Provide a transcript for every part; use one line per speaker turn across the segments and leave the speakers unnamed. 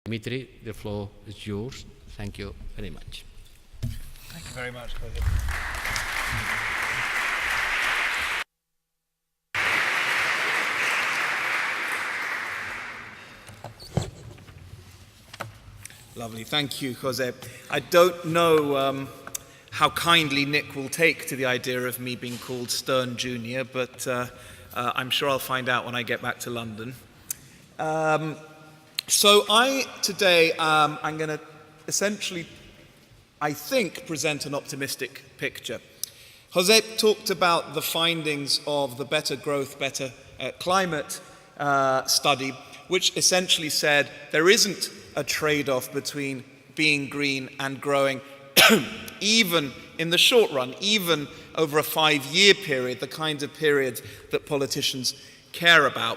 Dimitri, the floor is yours. Thank you very much.
Thank you very much, Josep. Lovely. Thank you, Josep. I don't know how kindly Nick will take to the idea of me being called Stern Jr., but I'm sure I'll find out when I get back to London. So today, I'm going to essentially, I think, present an optimistic picture. Josep talked about the findings of the Better Growth, Better Climate study, which essentially said there isn't a trade-off between being green and growing, even in the short run, even over a 5-year period, the kinds of periods that politicians care about.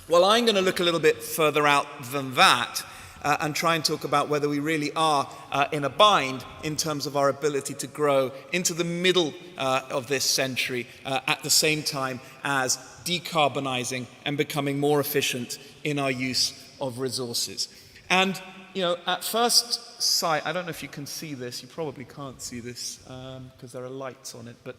Well, I'm going to look a little bit further out than that and try and talk about whether we really are in a bind in terms of our ability to grow into the middle of this century at the same time as decarbonizing and becoming more efficient in our use of resources. And, you know, at first sight, I don't know if you can see this, you probably can't see this because there are lights on it, but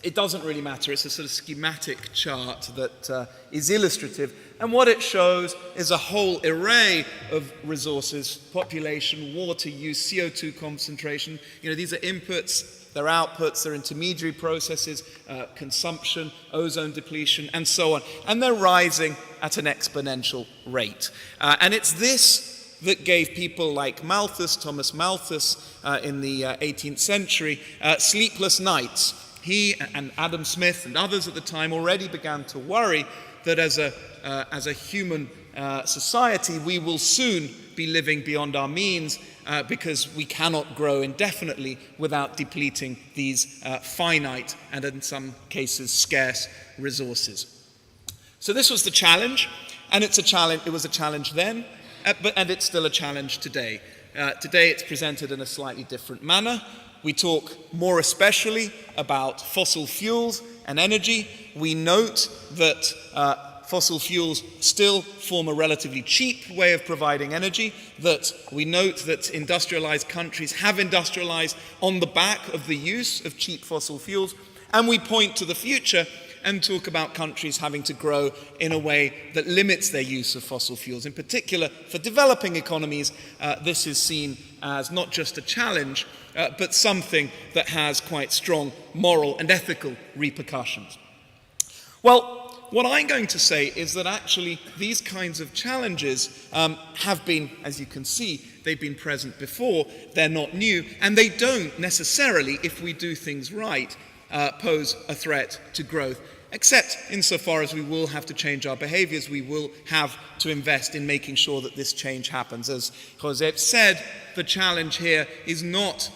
it doesn't really matter. It's a sort of schematic chart that is illustrative. And what it shows is a whole array of resources: population, water use, CO2 concentration. You know, these are inputs, they're outputs, they're intermediary processes, consumption, ozone depletion, and so on. And they're rising at an exponential rate. And it's this that gave people like Malthus, Thomas Malthus, in the 18th century, sleepless nights. He and Adam Smith and others at the time already began to worry that as a human society, we will soon be living beyond our means because we cannot grow indefinitely without depleting these finite and in some cases scarce resources. So this was the challenge, and it was a challenge then, and it's still a challenge today. Today it's presented in a slightly different manner. We talk more especially about fossil fuels and energy. We note that fossil fuels still form a relatively cheap way of providing energy, that we note that industrialized countries have industrialized on the back of the use of cheap fossil fuels, and we point to the future and talk about countries having to grow in a way that limits their use of fossil fuels. In particular, for developing economies, this is seen as not just a challenge, but something that has quite strong moral and ethical repercussions. Well, what I'm going to say is that actually these kinds of challenges have been, as you can see, they've been present before, they're not new, and they don't necessarily, if we do things right, pose a threat to growth, except insofar as we will have to change our behaviors, we will have to invest in making sure that this change happens. As Josep said, the challenge here is not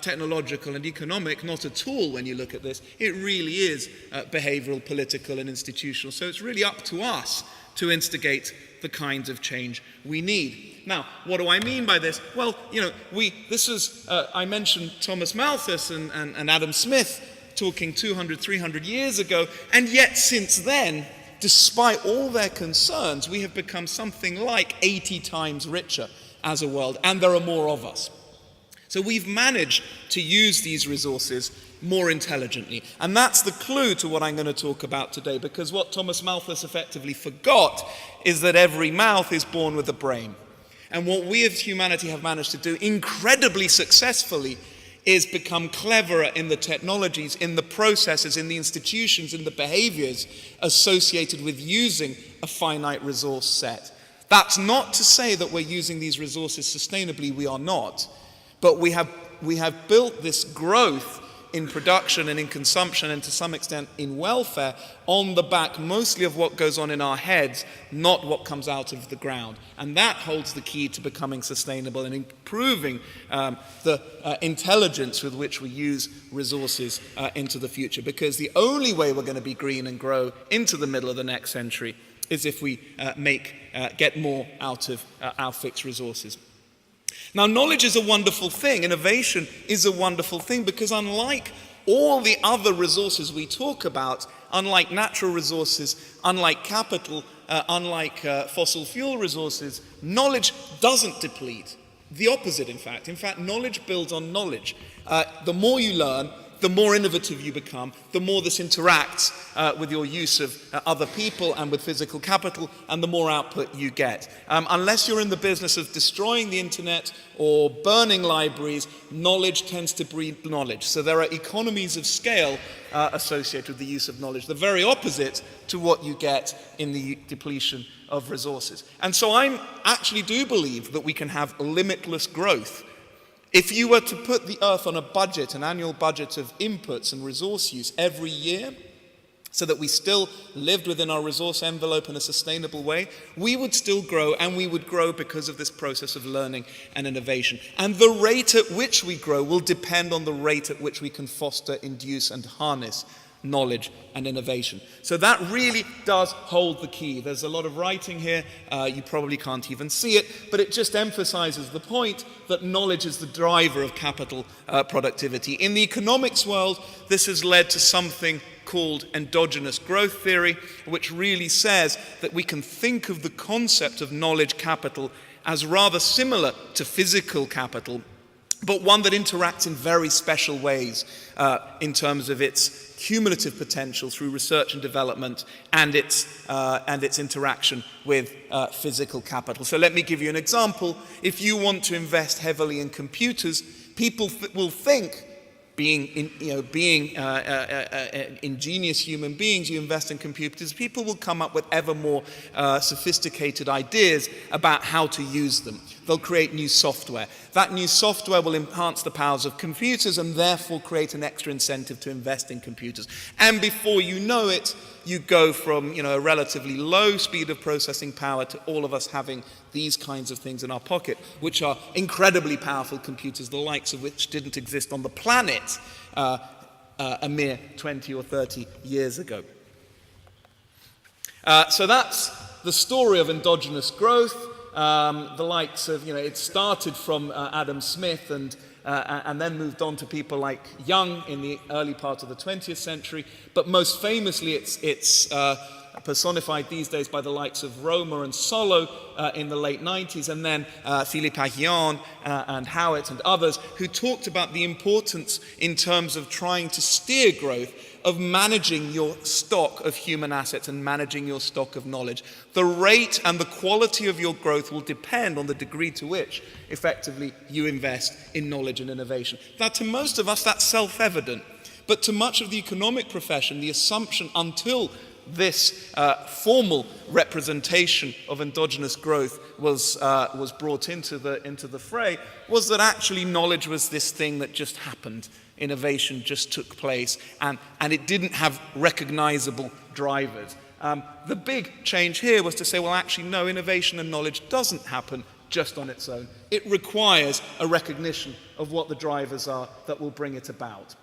technological and economic, not at all when you look at this. It really is behavioral, political, and institutional. So it's really up to us to instigate the kinds of change we need. Now, what do I mean by this? Well, you know, I mentioned Thomas Malthus and Adam Smith talking 200, 300 years ago, and yet since then, despite all their concerns, we have become something like 80 times richer as a world, and there are more of us. So we've managed to use these resources more intelligently, and that's the clue to what I'm going to talk about today, because what Thomas Malthus effectively forgot is that every mouth is born with a brain. And what we as humanity have managed to do incredibly successfully is become cleverer in the technologies, in the processes, in the institutions, in the behaviors associated with using a finite resource set. That's not to say that we're using these resources sustainably, we are not. But we have built this growth in production and in consumption and to some extent in welfare on the back mostly of what goes on in our heads, not what comes out of the ground. And that holds the key to becoming sustainable and improving the intelligence with which we use resources into the future. Because the only way we're going to be green and grow into the middle of the next century is if we get more out of our fixed resources. Now, knowledge is a wonderful thing. Innovation is a wonderful thing because unlike all the other resources we talk about, unlike natural resources, unlike capital, unlike fossil fuel resources, knowledge doesn't deplete. The opposite, in fact. In fact, knowledge builds on knowledge. The more you learn, the more innovative you become, the more this interacts with your use of other people and with physical capital, and the more output you get. Unless you're in the business of destroying the internet or burning libraries, knowledge tends to breed knowledge. So there are economies of scale associated with the use of knowledge, the very opposite to what you get in the depletion of resources. And so I actually do believe that we can have limitless growth. If you were to put the Earth on a budget, an annual budget of inputs and resource use every year, so that we still lived within our resource envelope in a sustainable way, we would still grow, and we would grow because of this process of learning and innovation. And the rate at which we grow will depend on the rate at which we can foster, induce, and harness knowledge and innovation. So that really does hold the key. There's a lot of writing here, you probably can't even see it, but it just emphasizes the point that knowledge is the driver of capital productivity. In the economics world, this has led to something called endogenous growth theory, which really says that we can think of the concept of knowledge capital as rather similar to physical capital, but one that interacts in very special ways in terms of its cumulative potential through research and development and its interaction with physical capital. So let me give you an example. If you want to invest heavily in computers, people will think, being ingenious human beings, you invest in computers, people will come up with ever more sophisticated ideas about how to use them. They'll create new software. That new software will enhance the powers of computers and therefore create an extra incentive to invest in computers. And before you know it, you go from a relatively low speed of processing power to all of us having these kinds of things in our pocket, which are incredibly powerful computers, the likes of which didn't exist on the planet a mere 20 or 30 years ago. So that's the story of endogenous growth. The likes of, it started from Adam Smith and then moved on to people like Young in the early part of the 20th century. But most famously, it's personified these days by the likes of Romer and Solow in the late 90s, and then Philippe Aghion and Howitt and others who talked about the importance in terms of trying to steer growth of managing your stock of human assets and managing your stock of knowledge. The rate and the quality of your growth will depend on the degree to which, effectively, you invest in knowledge and innovation. Now, to most of us, that's self-evident. But to much of the economic profession, the assumption until this formal representation of endogenous growth was brought into the fray was that actually knowledge was this thing that just happened. Innovation just took place, and it didn't have recognizable drivers. The big change here was to say, well, actually, no, innovation and knowledge doesn't happen just on its own. It requires a recognition of what the drivers are that will bring it about.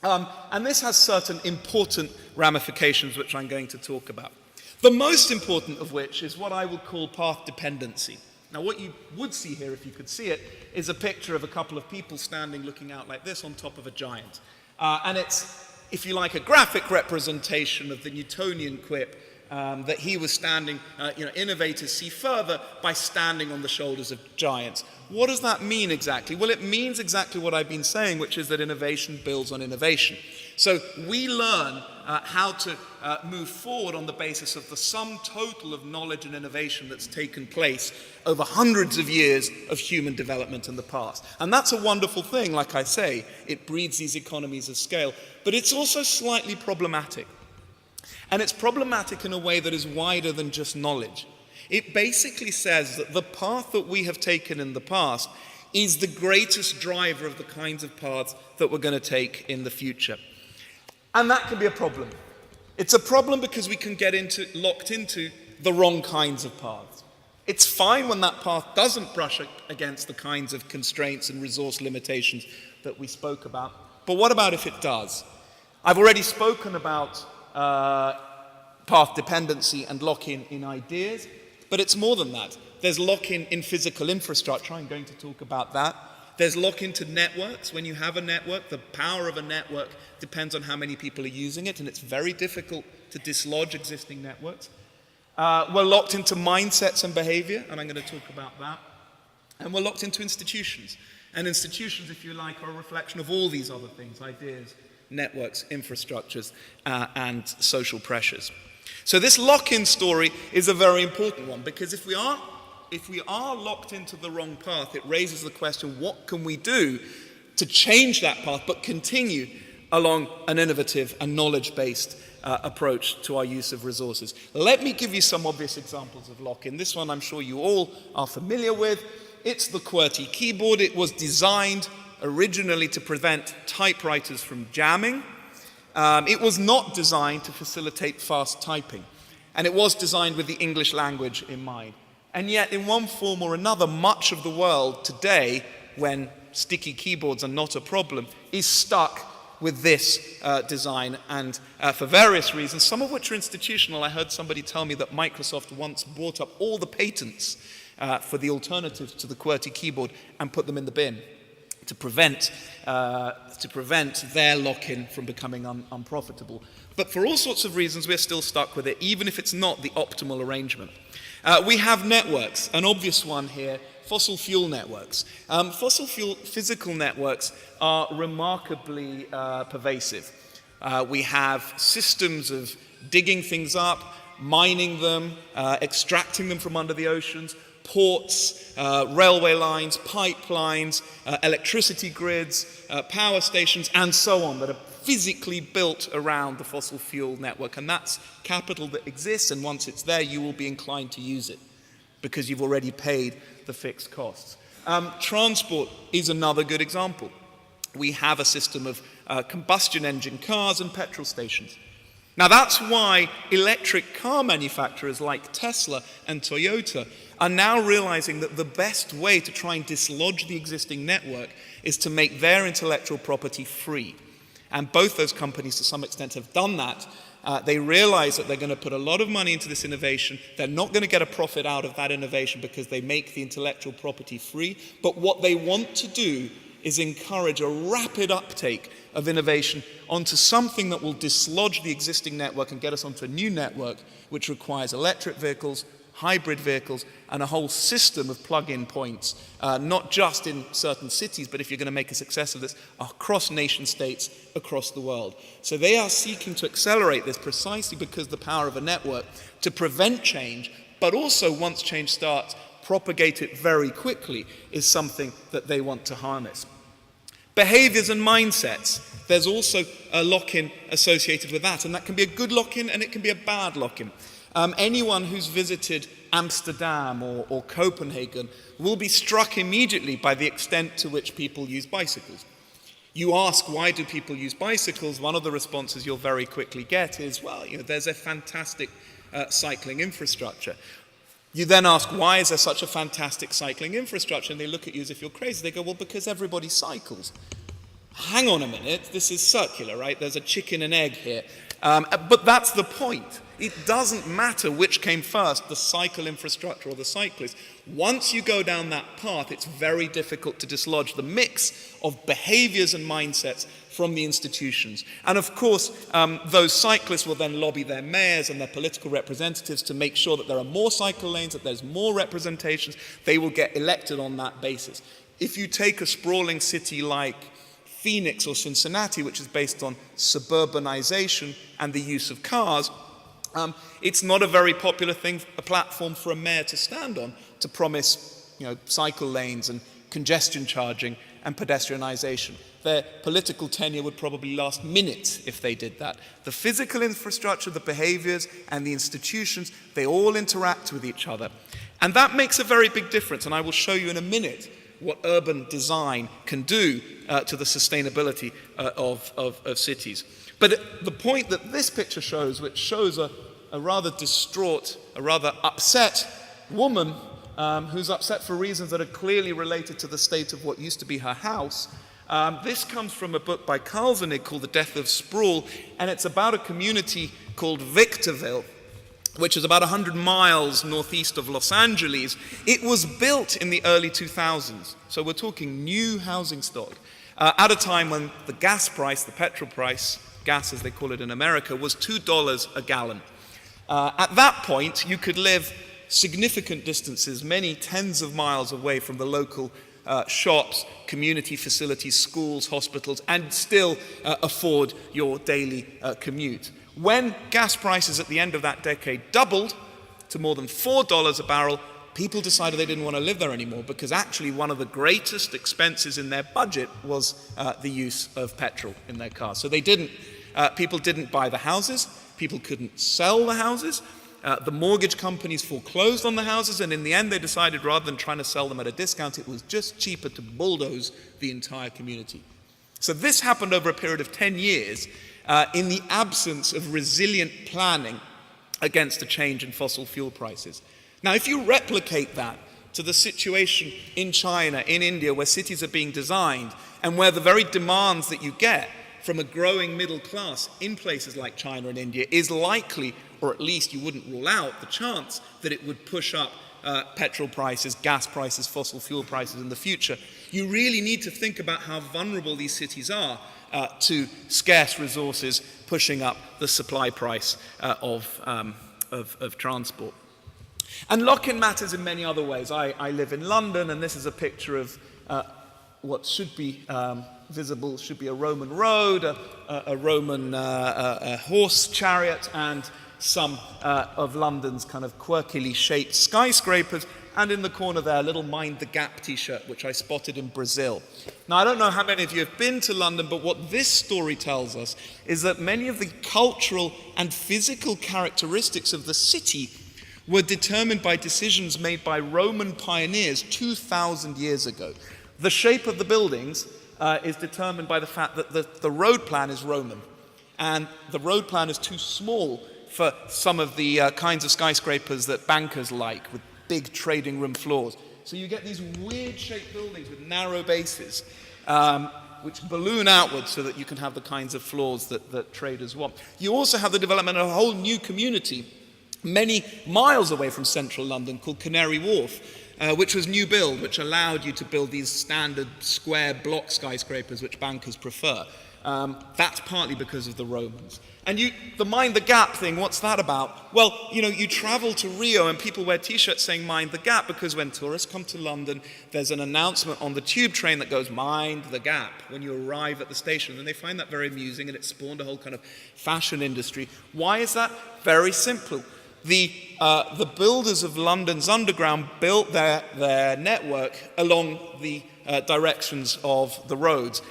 And this has certain important ramifications which I'm going to talk about. The most important of which is what I will call path-dependency. Now, what you would see here, if you could see it, is a picture of a couple of people standing looking out like this on top of a giant. And it's, if you like, a graphic representation of the Newtonian quip that he was standing, innovators see further by standing on the shoulders of giants. What does that mean exactly? Well, it means exactly what I've been saying, which is that innovation builds on innovation. So we learn how to move forward on the basis of the sum total of knowledge and innovation that's taken place over hundreds of years of human development in the past. And that's a wonderful thing, like I say. It breeds these economies of scale. But it's also slightly problematic. And it's problematic in a way that is wider than just knowledge. It basically says that the path that we have taken in the past is the greatest driver of the kinds of paths that we're going to take in the future. And that can be a problem. It's a problem because we can get locked into the wrong kinds of paths. It's fine when that path doesn't brush against the kinds of constraints and resource limitations that we spoke about. But what about if it does? I've already spoken about path dependency and lock-in in ideas, but it's more than that. There's lock-in in physical infrastructure. I'm going to talk about that. There's lock-in to networks. When you have a network, the power of a network depends on how many people are using it, and it's very difficult to dislodge existing networks. We're locked into mindsets and behavior, and I'm going to talk about that. And we're locked into institutions. And institutions, if you like, are a reflection of all these other things: ideas, networks, infrastructures, and social pressures. So this lock-in story is a very important one, because if we are locked into the wrong path, it raises the question, what can we do to change that path but continue along an innovative and knowledge-based approach to our use of resources? Let me give you some obvious examples of lock-in. This one I'm sure you all are familiar with. It's the QWERTY keyboard. It was designed originally to prevent typewriters from jamming. It was not designed to facilitate fast typing, and it was designed with the English language in mind. And yet, in one form or another, much of the world today, when sticky keyboards are not a problem, is stuck with this design, and for various reasons, some of which are institutional. I heard somebody tell me that Microsoft once bought up all the patents for the alternatives to the QWERTY keyboard and put them in the bin to prevent their lock-in from becoming unprofitable. But for all sorts of reasons, we're still stuck with it, even if it's not the optimal arrangement. We have networks. An obvious one here: fossil fuel networks. Fossil fuel physical networks are remarkably pervasive. We have systems of digging things up, mining them, extracting them from under the oceans, ports, railway lines, pipelines, electricity grids, power stations, and so on, that are physically built around the fossil fuel network. And that's capital that exists, and once it's there, you will be inclined to use it because you've already paid the fixed costs. Transport is another good example. We have a system of combustion engine cars and petrol stations. Now, that's why electric car manufacturers like Tesla and Toyota are now realizing that the best way to try and dislodge the existing network is to make their intellectual property free. And both those companies, to some extent, have done that. They realize that they're going to put a lot of money into this innovation. They're not going to get a profit out of that innovation because they make the intellectual property free. But what they want to do is encourage a rapid uptake of innovation onto something that will dislodge the existing network and get us onto a new network, which requires electric vehicles, hybrid vehicles, and a whole system of plug-in points, not just in certain cities, but if you're going to make a success of this, across nation states, across the world. So they are seeking to accelerate this precisely because the power of a network to prevent change, but also once change starts, propagate it very quickly, is something that they want to harness. Behaviors and mindsets. There's also a lock-in associated with that, and that can be a good lock-in and it can be a bad lock-in. Anyone who's visited Amsterdam or Copenhagen will be struck immediately by the extent to which people use bicycles. You ask, why do people use bicycles? One of the responses you'll very quickly get is, well, there's a fantastic cycling infrastructure. You then ask, why is there such a fantastic cycling infrastructure? And they look at you as if you're crazy. They go, well, because everybody cycles. Hang on a minute, this is circular, right? There's a chicken and egg here. But that's the point. It doesn't matter which came first, the cycle infrastructure or the cyclist. Once you go down that path, it's very difficult to dislodge the mix of behaviors and mindsets from the institutions. And of course, those cyclists will then lobby their mayors and their political representatives to make sure that there are more cycle lanes, that there's more representations. They will get elected on that basis. If you take a sprawling city like Phoenix or Cincinnati, which is based on suburbanization and the use of cars, it's not a very popular thing, a platform for a mayor to stand on, to promise, cycle lanes and congestion charging and pedestrianization. Their political tenure would probably last minutes if they did that. The physical infrastructure, the behaviors, and the institutions, they all interact with each other. And that makes a very big difference, and I will show you in a minute what urban design can do to the sustainability of cities. But the point that this picture shows, which shows a rather distraught, a rather upset woman who's upset for reasons that are clearly related to the state of what used to be her house. This comes from a book by Kalzenig called The Death of Sprawl, and it's about a community called Victorville, which is about 100 miles northeast of Los Angeles. It was built in the early 2000s, so we're talking new housing stock, at a time when the gas price, the petrol price, gas as they call it in America, was $2 a gallon. At that point, you could live significant distances, many tens of miles away from the local shops, community facilities, schools, hospitals, and still afford your daily commute. When gas prices at the end of that decade doubled to more than $4 a barrel, people decided they didn't want to live there anymore, because actually one of the greatest expenses in their budget was the use of petrol in their cars. So people didn't buy the houses, people couldn't sell the houses, the mortgage companies foreclosed on the houses, and in the end they decided, rather than trying to sell them at a discount, it was just cheaper to bulldoze the entire community. So this happened over a period of 10 years in the absence of resilient planning against a change in fossil fuel prices. Now, if you replicate that to the situation in China, in India, where cities are being designed, and where the very demands that you get from a growing middle class in places like China and India is likely, or at least you wouldn't rule out the chance that it would push up petrol prices, gas prices, fossil fuel prices in the future, you really need to think about how vulnerable these cities are to scarce resources pushing up the supply price of transport. And Lockin matters in many other ways. I live in London, and this is a picture of what should be visible, should be a Roman road, a Roman horse chariot, and some of London's kind of quirkily shaped skyscrapers, and in the corner there, a little Mind the Gap t-shirt, which I spotted in Brazil. Now, I don't know how many of you have been to London, but what this story tells us is that many of the cultural and physical characteristics of the city were determined by decisions made by Roman pioneers 2,000 years ago. The shape of the buildings is determined by the fact that the road plan is Roman, and the road plan is too small for some of the kinds of skyscrapers that bankers like, with big trading room floors. So you get these weird-shaped buildings with narrow bases, which balloon outwards so that you can have the kinds of floors that traders want. You also have the development of a whole new community many miles away from central London called Canary Wharf, which was new build, which allowed you to build these standard square block skyscrapers which bankers prefer. That's partly because of the Romans. And the Mind the Gap thing, what's that about? Well, you travel to Rio and people wear t-shirts saying Mind the Gap, because when tourists come to London, there's an announcement on the tube train that goes, Mind the Gap, when you arrive at the station. And they find that very amusing, and it spawned a whole kind of fashion industry. Why is that? Very simple. The builders of London's underground built their network along the directions of the roads.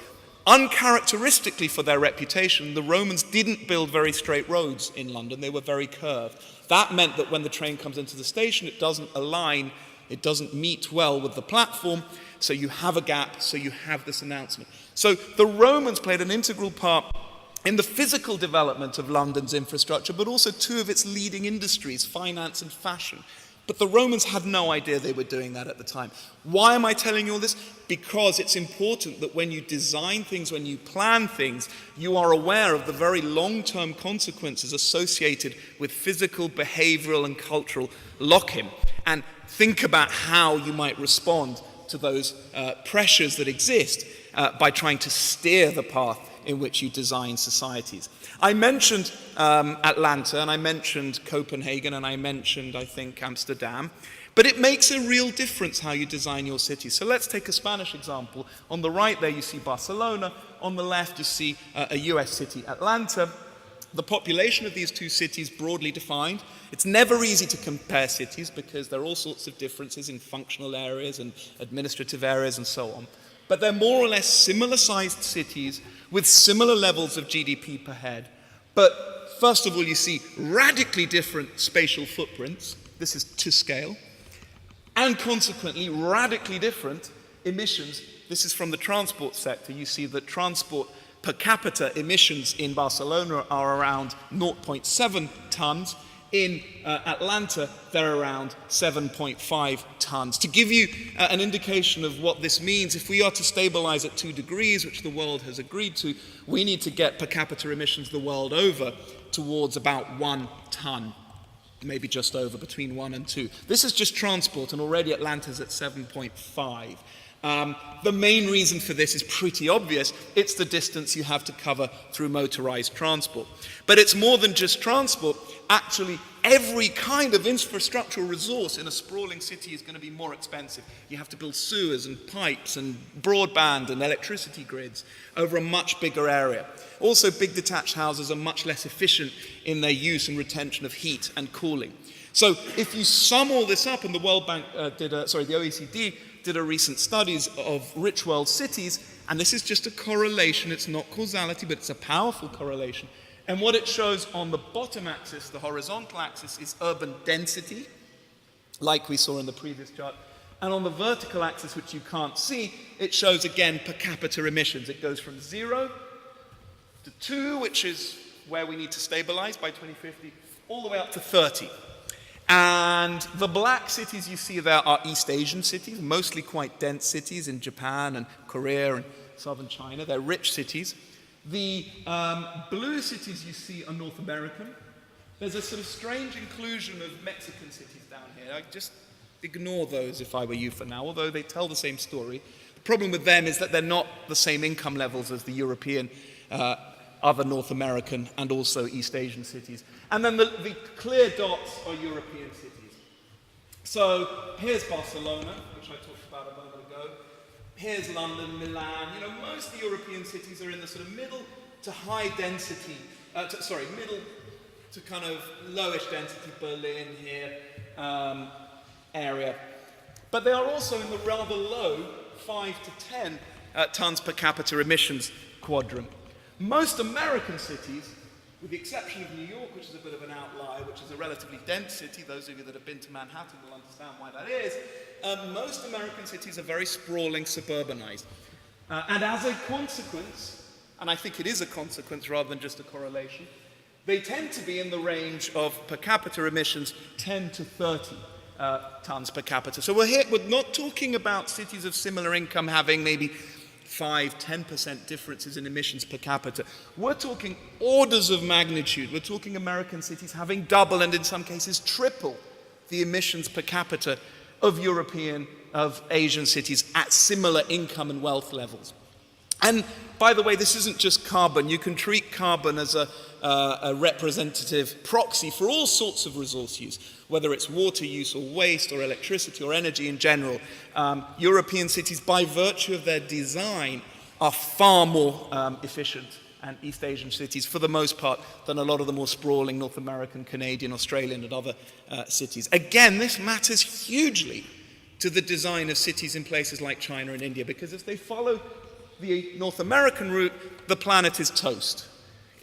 Uncharacteristically for their reputation, the Romans didn't build very straight roads in London. They were very curved. That meant that when the train comes into the station, it doesn't align, it doesn't meet well with the platform, so you have a gap, so you have this announcement. So the Romans played an integral part in the physical development of London's infrastructure, but also two of its leading industries, finance and fashion. But the Romans had no idea they were doing that at the time. Why am I telling you all this? Because it's important that when you design things, when you plan things, you are aware of the very long-term consequences associated with physical, behavioral, and cultural lock-in, and think about how you might respond to those pressures that exist by trying to steer the path in which you design societies. I mentioned Atlanta, and I mentioned Copenhagen, and I mentioned, I think, Amsterdam. But it makes a real difference how you design your city. So let's take a Spanish example. On the right there you see Barcelona. On the left you see a US city, Atlanta. The population of these two cities broadly defined. It's never easy to compare cities because there are all sorts of differences in functional areas and administrative areas and so on. But they're more or less similar-sized cities with similar levels of GDP per head. But first of all, you see radically different spatial footprints. This is to scale. And consequently, radically different emissions. This is from the transport sector. You see that transport per capita emissions in Barcelona are around 0.7 tons. In Atlanta, they're around 7.5 tons. To give you an indication of what this means, if we are to stabilize at 2 degrees, which the world has agreed to, we need to get per capita emissions the world over towards about 1 ton, maybe just over, between 1 and 2. This is just transport, and already Atlanta's at 7.5. The main reason for this is pretty obvious. It's the distance you have to cover through motorized transport. But it's more than just transport. Actually, every kind of infrastructural resource in a sprawling city is going to be more expensive. You have to build sewers and pipes and broadband and electricity grids over a much bigger area. Also, big detached houses are much less efficient in their use and retention of heat and cooling. So if you sum all this up, and the World Bank the OECD did a recent studies of rich world cities, and this is just a correlation, it's not causality, but it's a powerful correlation. And what it shows on the bottom axis, the horizontal axis, is urban density, like we saw in the previous chart. And on the vertical axis, which you can't see, it shows again per capita emissions. It goes from 0 to 2, which is where we need to stabilize by 2050, all the way up to 30. And the black cities you see there are East Asian cities, mostly quite dense cities in Japan and Korea and southern China. They're rich cities. The blue cities you see are North American. There's a sort of strange inclusion of Mexican cities down here. I'd just ignore those if I were you for now, although they tell the same story. The problem with them is that they're not the same income levels as the European, other North American, and also East Asian cities. And then the clear dots are European cities. So here's Barcelona, which I talked about a moment ago. Here's London, Milan. You know, most of the European cities are in the sort of middle to high density, middle to kind of lowish density, Berlin here, area. But they are also in the rather low 5 to 10 tons per capita emissions quadrant. Most American cities, with the exception of New York, which is a bit of an outlier, which is a relatively dense city, those of you that have been to Manhattan will understand why that is, most American cities are very sprawling, suburbanized. And as a consequence, and I think it is a consequence rather than just a correlation, they tend to be in the range of per capita emissions 10 to 30 tons per capita. So we're not talking about cities of similar income having maybe 5–10% differences in emissions per capita. We're talking orders of magnitude. We're talking American cities having double and in some cases triple the emissions per capita of European, of Asian cities at similar income and wealth levels. And by the way, this isn't just carbon. You can treat carbon as a representative proxy for all sorts of resource use, whether it's water use or waste or electricity or energy in general. European cities, by virtue of their design, are far more efficient, and East Asian cities, for the most part, than a lot of the more sprawling North American, Canadian, Australian, and other cities. Again, this matters hugely to the design of cities in places like China and India, because if they follow the North American route, the planet is toast.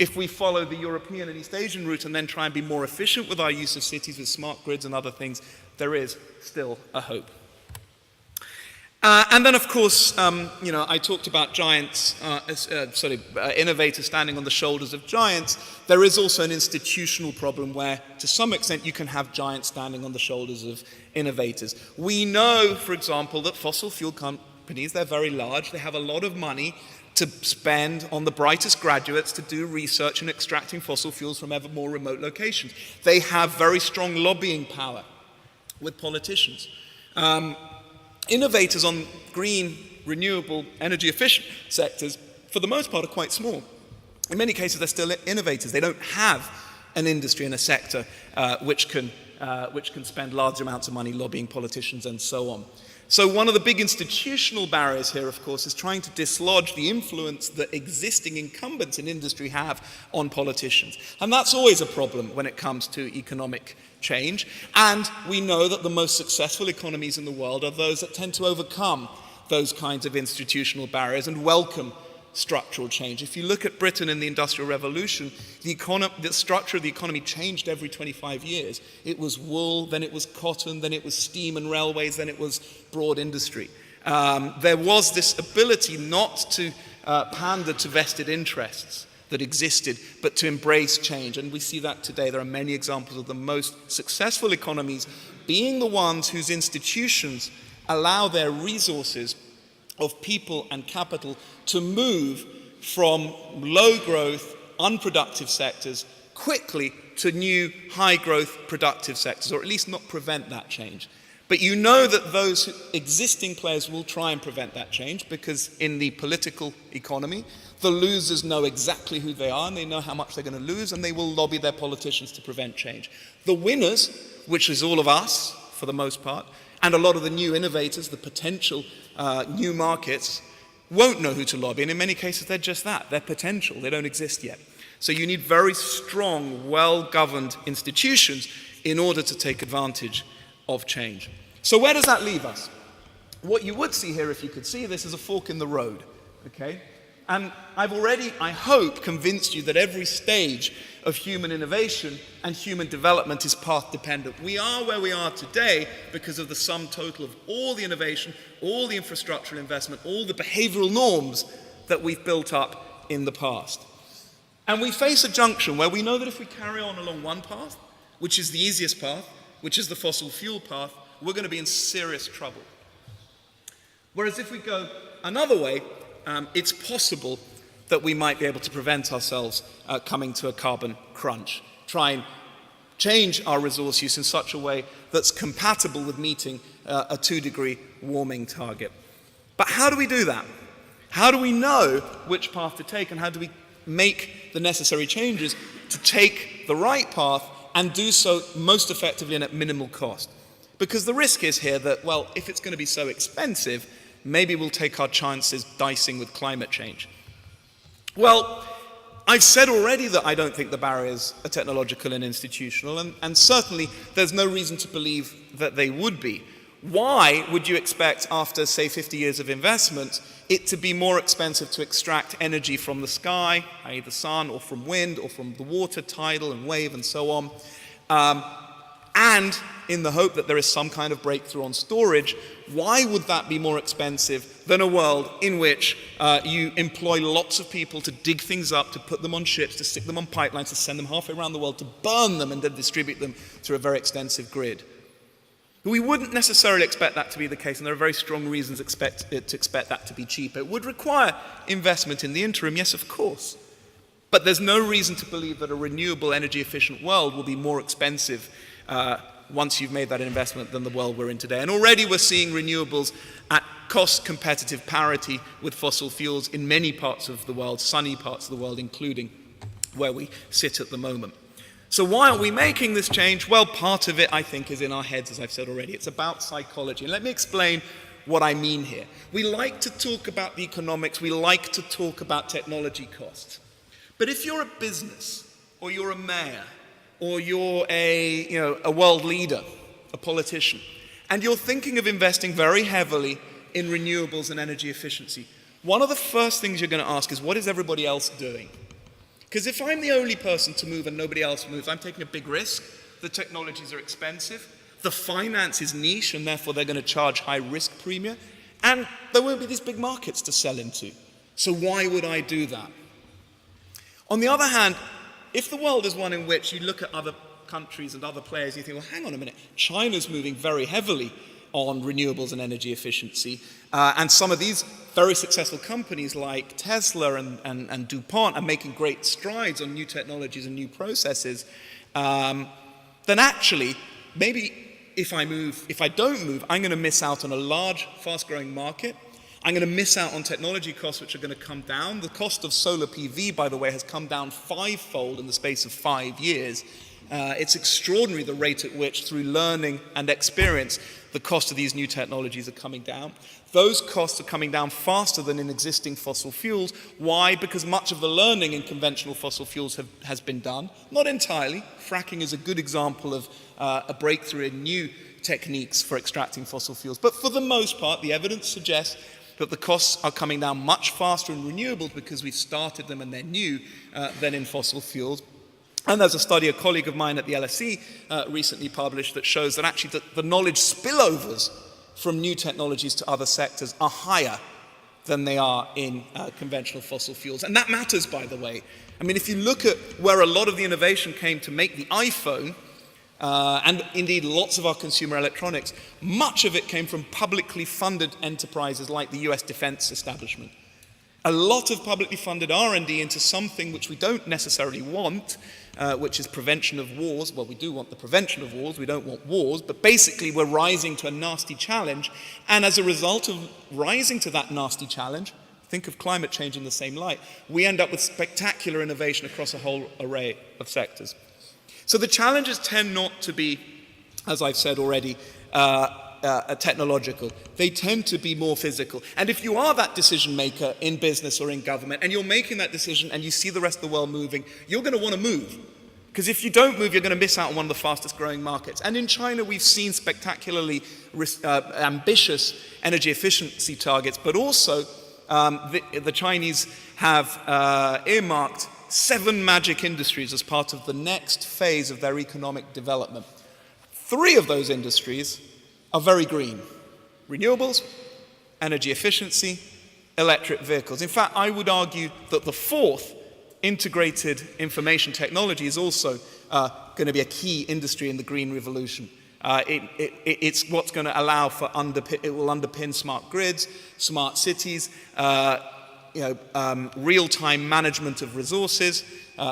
If we follow the European and East Asian route and then try and be more efficient with our use of cities with smart grids and other things, there is still a hope. And then, of course, I talked about giants, innovators standing on the shoulders of giants. There is also an institutional problem where, to some extent, you can have giants standing on the shoulders of innovators. We know, for example, that fossil fuel companies, they're very large, they have a lot of money to spend on the brightest graduates to do research in extracting fossil fuels from ever more remote locations. They have very strong lobbying power with politicians. Innovators on green, renewable, energy-efficient sectors, for the most part, are quite small. In many cases, they're still innovators. They don't have an industry and a sector which can spend large amounts of money lobbying politicians and so on. So one of the big institutional barriers here, of course, is trying to dislodge the influence that existing incumbents in industry have on politicians. And that's always a problem when it comes to economic change. And we know that the most successful economies in the world are those that tend to overcome those kinds of institutional barriers and welcome structural change. If you look at Britain in the Industrial Revolution, the structure of the economy changed every 25 years. It was wool, then it was cotton, then it was steam and railways, then it was broad industry. There was this ability not to pander to vested interests that existed, but to embrace change. And we see that today. There are many examples of the most successful economies being the ones whose institutions allow their resources of people and capital to move from low growth, unproductive sectors quickly to new high growth, productive sectors, or at least not prevent that change. But you know that those existing players will try and prevent that change, because in the political economy, the losers know exactly who they are and they know how much they're going to lose, and they will lobby their politicians to prevent change. The winners, which is all of us for the most part, and a lot of the new innovators, the potential new markets, won't know who to lobby, and in many cases they're just that, they're potential, they don't exist yet. So you need very strong, well-governed institutions in order to take advantage of change. So where does that leave us? What you would see here, if you could see this, is a fork in the road, okay? And I've already, I hope, convinced you that every stage of human innovation and human development is path-dependent. We are where we are today because of the sum total of all the innovation, all the infrastructural investment, all the behavioral norms that we've built up in the past. And we face a junction where we know that if we carry on along one path, which is the easiest path, which is the fossil fuel path, we're going to be in serious trouble. Whereas if we go another way, it's possible that we might be able to prevent ourselves coming to a carbon crunch. Try and change our resource use in such a way that's compatible with meeting a 2-degree warming target. But how do we do that? How do we know which path to take, and how do we make the necessary changes to take the right path and do so most effectively and at minimal cost? Because the risk is here that, well, if it's going to be so expensive, maybe we'll take our chances dicing with climate change. Well, I've said already that I don't think the barriers are technological and institutional, and certainly there's no reason to believe that they would be. Why would you expect, after, say, 50 years of investment, it to be more expensive to extract energy from the sky, i.e. the sun, or from wind, or from the water, tidal and wave, and so on, and in the hope that there is some kind of breakthrough on storage? Why would that be more expensive than a world in which you employ lots of people to dig things up, to put them on ships, to stick them on pipelines, to send them halfway around the world, to burn them and then distribute them through a very extensive grid? We wouldn't necessarily expect that to be the case, and there are very strong reasons to expect that to be cheaper. It would require investment in the interim, yes, of course. But there's no reason to believe that a renewable, energy-efficient world will be more expensive once you've made that investment than the world we're in today. And already we're seeing renewables at cost-competitive parity with fossil fuels in many parts of the world, sunny parts of the world, including where we sit at the moment. So why aren't we making this change? Well, part of it, I think, is in our heads, as I've said already. It's about psychology. And let me explain what I mean here. We like to talk about the economics. We like to talk about technology costs. But if you're a business, or you're a mayor, or you're a world leader, a politician, and you're thinking of investing very heavily in renewables and energy efficiency, one of the first things you're going to ask is, what is everybody else doing? Because if I'm the only person to move and nobody else moves, I'm taking a big risk. The technologies are expensive. The finance is niche, and therefore they're going to charge high risk premium. And there won't be these big markets to sell into. So why would I do that? On the other hand, if the world is one in which you look at other countries and other players and you think, well, hang on a minute, China's moving very heavily on renewables and energy efficiency, and some of these very successful companies like Tesla and DuPont are making great strides on new technologies and new processes, then actually, maybe if I don't move, I'm going to miss out on a large, fast-growing market. I'm going to miss out on technology costs which are going to come down. The cost of solar PV, by the way, has come down 5-fold in the space of 5 years. It's extraordinary the rate at which, through learning and experience, the cost of these new technologies are coming down. Those costs are coming down faster than in existing fossil fuels. Why? Because much of the learning in conventional fossil fuels has been done. Not entirely. Fracking is a good example of a breakthrough in new techniques for extracting fossil fuels. But for the most part, the evidence suggests that the costs are coming down much faster in renewables because we've started them and they're new than in fossil fuels. And there's a study a colleague of mine at the LSE recently published that shows that actually the knowledge spillovers from new technologies to other sectors are higher than they are in conventional fossil fuels. And that matters, by the way. I mean, if you look at where a lot of the innovation came to make the iPhone, and indeed lots of our consumer electronics, much of it came from publicly funded enterprises like the US defense establishment. A lot of publicly funded R&D into something which we don't necessarily want, which is prevention of wars. Well, we do want the prevention of wars, we don't want wars, but basically we're rising to a nasty challenge, and as a result of rising to that nasty challenge, think of climate change in the same light, we end up with spectacular innovation across a whole array of sectors. So the challenges tend not to be, as I've said already, technological. They tend to be more physical. And if you are that decision maker in business or in government, and you're making that decision and you see the rest of the world moving, you're going to want to move. Because if you don't move, you're going to miss out on one of the fastest growing markets. And in China, we've seen spectacularly ambitious energy efficiency targets, but also the Chinese have earmarked 7 magic industries as part of the next phase of their economic development. 3 of those industries are very green: renewables, energy efficiency, electric vehicles. In fact, I would argue that the 4th, integrated information technology, is also going to be a key industry in the green revolution. It's what's going to allow for it will underpin smart grids, smart cities, real-time management of resources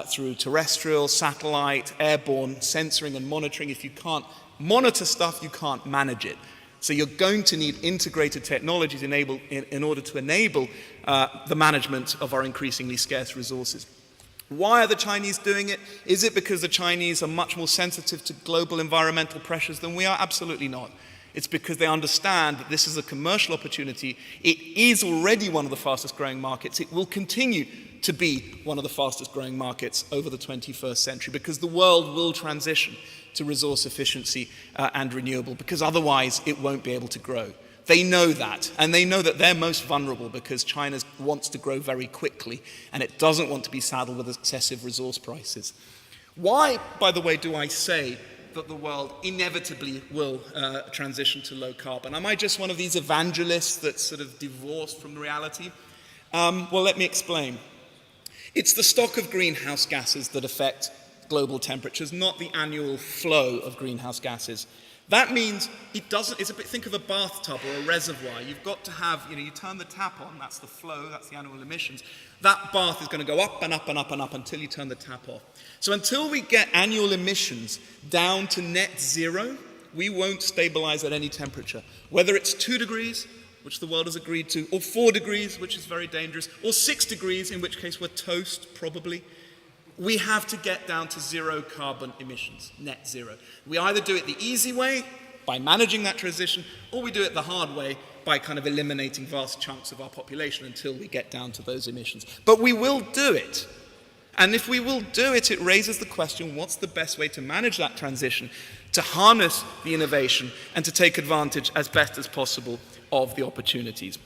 through terrestrial, satellite, airborne censoring and monitoring. If you can't monitor stuff, you can't manage it. So you're going to need integrated technologies in order to enable the management of our increasingly scarce resources. Why are the Chinese doing it? Is it because the Chinese are much more sensitive to global environmental pressures than we are? Absolutely not. It's because they understand that this is a commercial opportunity. It is already one of the fastest growing markets. It will continue to be one of the fastest growing markets over the 21st century, because the world will transition to resource efficiency and renewable, because otherwise it won't be able to grow. They know that, and they know that they're most vulnerable because China wants to grow very quickly, and it doesn't want to be saddled with excessive resource prices. Why, by the way, do I say that the world inevitably will transition to low carbon? Am I just one of these evangelists that's sort of divorced from reality? Well, let me explain. It's the stock of greenhouse gases that affect global temperatures, not the annual flow of greenhouse gases. That means think of a bathtub or a reservoir. You've got to have, you turn the tap on, that's the flow, that's the annual emissions. That bath is going to go up and up and up and up until you turn the tap off. So until we get annual emissions down to net zero, we won't stabilize at any temperature. Whether it's 2 degrees, which the world has agreed to, or 4 degrees, which is very dangerous, or 6 degrees, in which case we're toast, probably. We have to get down to zero carbon emissions, net zero. We either do it the easy way, by managing that transition, or we do it the hard way, by kind of eliminating vast chunks of our population until we get down to those emissions. But we will do it. And if we will do it, it raises the question, what's the best way to manage that transition, to harness the innovation, and to take advantage as best as possible of the opportunities?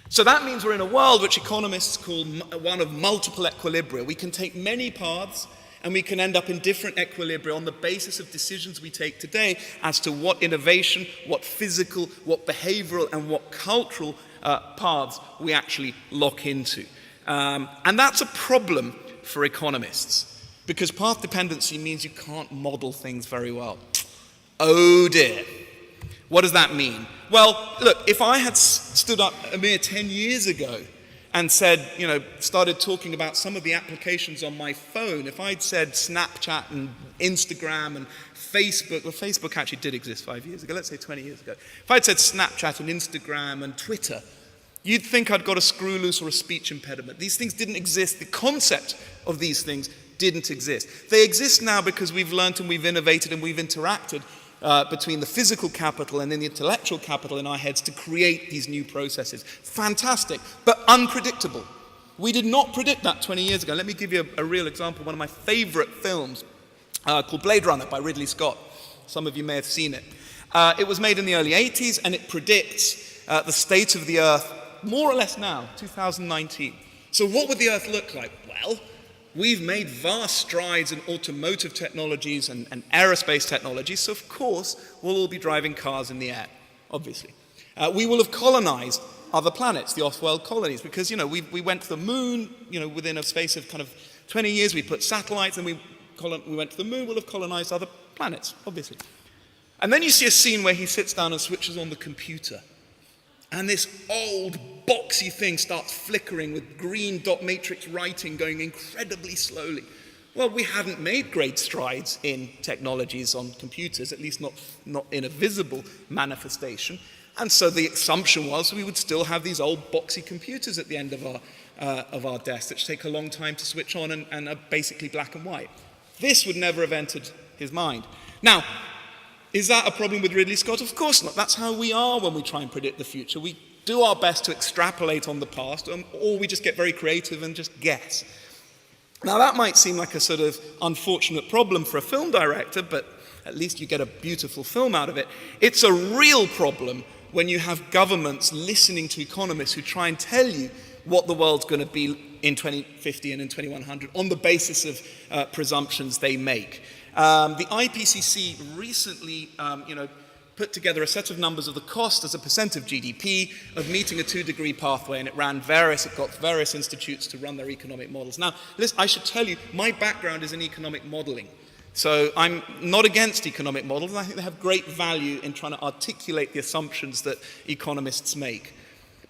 So that means we're in a world which economists call one of multiple equilibria. We can take many paths, and we can end up in different equilibria on the basis of decisions we take today as to what innovation, what physical, what behavioral, and what cultural paths we actually lock into. And that's a problem for economists, because path dependency means you can't model things very well. Oh dear. What does that mean? Well, look, if I had stood up a mere 10 years ago and said, started talking about some of the applications on my phone, if I'd said Snapchat and Instagram and Facebook, well, Facebook actually did exist 5 years ago, let's say 20 years ago. If I'd said Snapchat and Instagram and Twitter, you'd think I'd got a screw loose or a speech impediment. These things didn't exist. The concept of these things didn't exist. They exist now because we've learned and we've innovated and we've interacted between the physical capital and then the intellectual capital in our heads to create these new processes. Fantastic, but unpredictable. We did not predict that 20 years ago. Let me give you a real example. One of my favorite films called Blade Runner by Ridley Scott. Some of you may have seen it. It was made in the early 80s, and it predicts the state of the Earth more or less now, 2019. So what would the Earth look like? Well, we've made vast strides in automotive technologies and aerospace technologies, so of course we'll all be driving cars in the air, obviously. We will have colonized other planets, the off-world colonies, because we went to the moon, within a space of kind of 20 years. We put satellites and we went to the moon. We'll have colonized other planets, obviously. And then you see a scene where he sits down and switches on the computer, And this old boxy thing starts flickering with green dot matrix writing going incredibly slowly. Well, we hadn't made great strides in technologies on computers, at least not in a visible manifestation. And so the assumption was we would still have these old boxy computers at the end of our desks, which take a long time to switch on and are basically black and white. This would never have entered his mind. Now, is that a problem with Ridley Scott? Of course not. That's how we are when we try and predict the future. We do our best to extrapolate on the past, or we just get very creative and just guess. Now, that might seem like a sort of unfortunate problem for a film director, but at least you get a beautiful film out of it. It's a real problem when you have governments listening to economists who try and tell you what the world's going to be in 2050 and in 2100 on the basis of presumptions they make. The IPCC recently, put together a set of numbers of the cost as a percent of GDP of meeting a 2-degree pathway, and it got various institutes to run their economic models. Now, listen, I should tell you, my background is in economic modeling. So I'm not against economic models, and I think they have great value in trying to articulate the assumptions that economists make.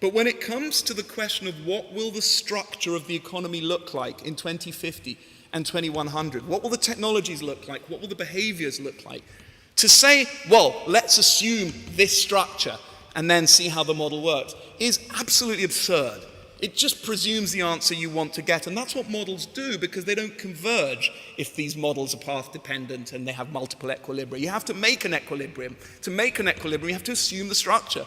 But when it comes to the question of what will the structure of the economy look like in 2050 and 2100, what will the technologies look like, what will the behaviors look like, to say, well, let's assume this structure and then see how the model works, is absolutely absurd. It just presumes the answer you want to get, and that's what models do, because they don't converge if these models are path-dependent and they have multiple equilibria. You have to make an equilibrium. To make an equilibrium, you have to assume the structure.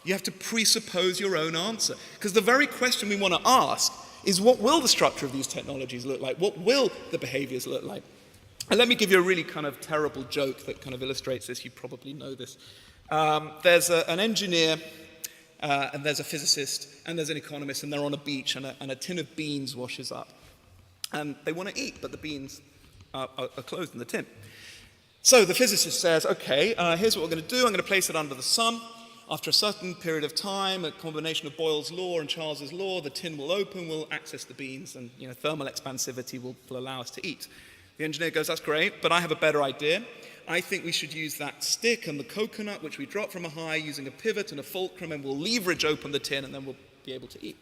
You have to presuppose your own answer, because the very question we want to ask is, what will the structure of these technologies look like? What will the behaviors look like? And let me give you a really kind of terrible joke that kind of illustrates this. You probably know this. There's an engineer, and there's a physicist, and there's an economist, and they're on a beach, and a tin of beans washes up. And they want to eat, but the beans are closed in the tin. So the physicist says, okay, here's what we're going to do. I'm going to place it under the sun. After a certain period of time, a combination of Boyle's law and Charles's law, the tin will open, we'll access the beans, and thermal expansivity will allow us to eat. The engineer goes, that's great, but I have a better idea. I think we should use that stick and the coconut, which we drop from a high, using a pivot and a fulcrum, and we'll leverage open the tin, and then we'll be able to eat.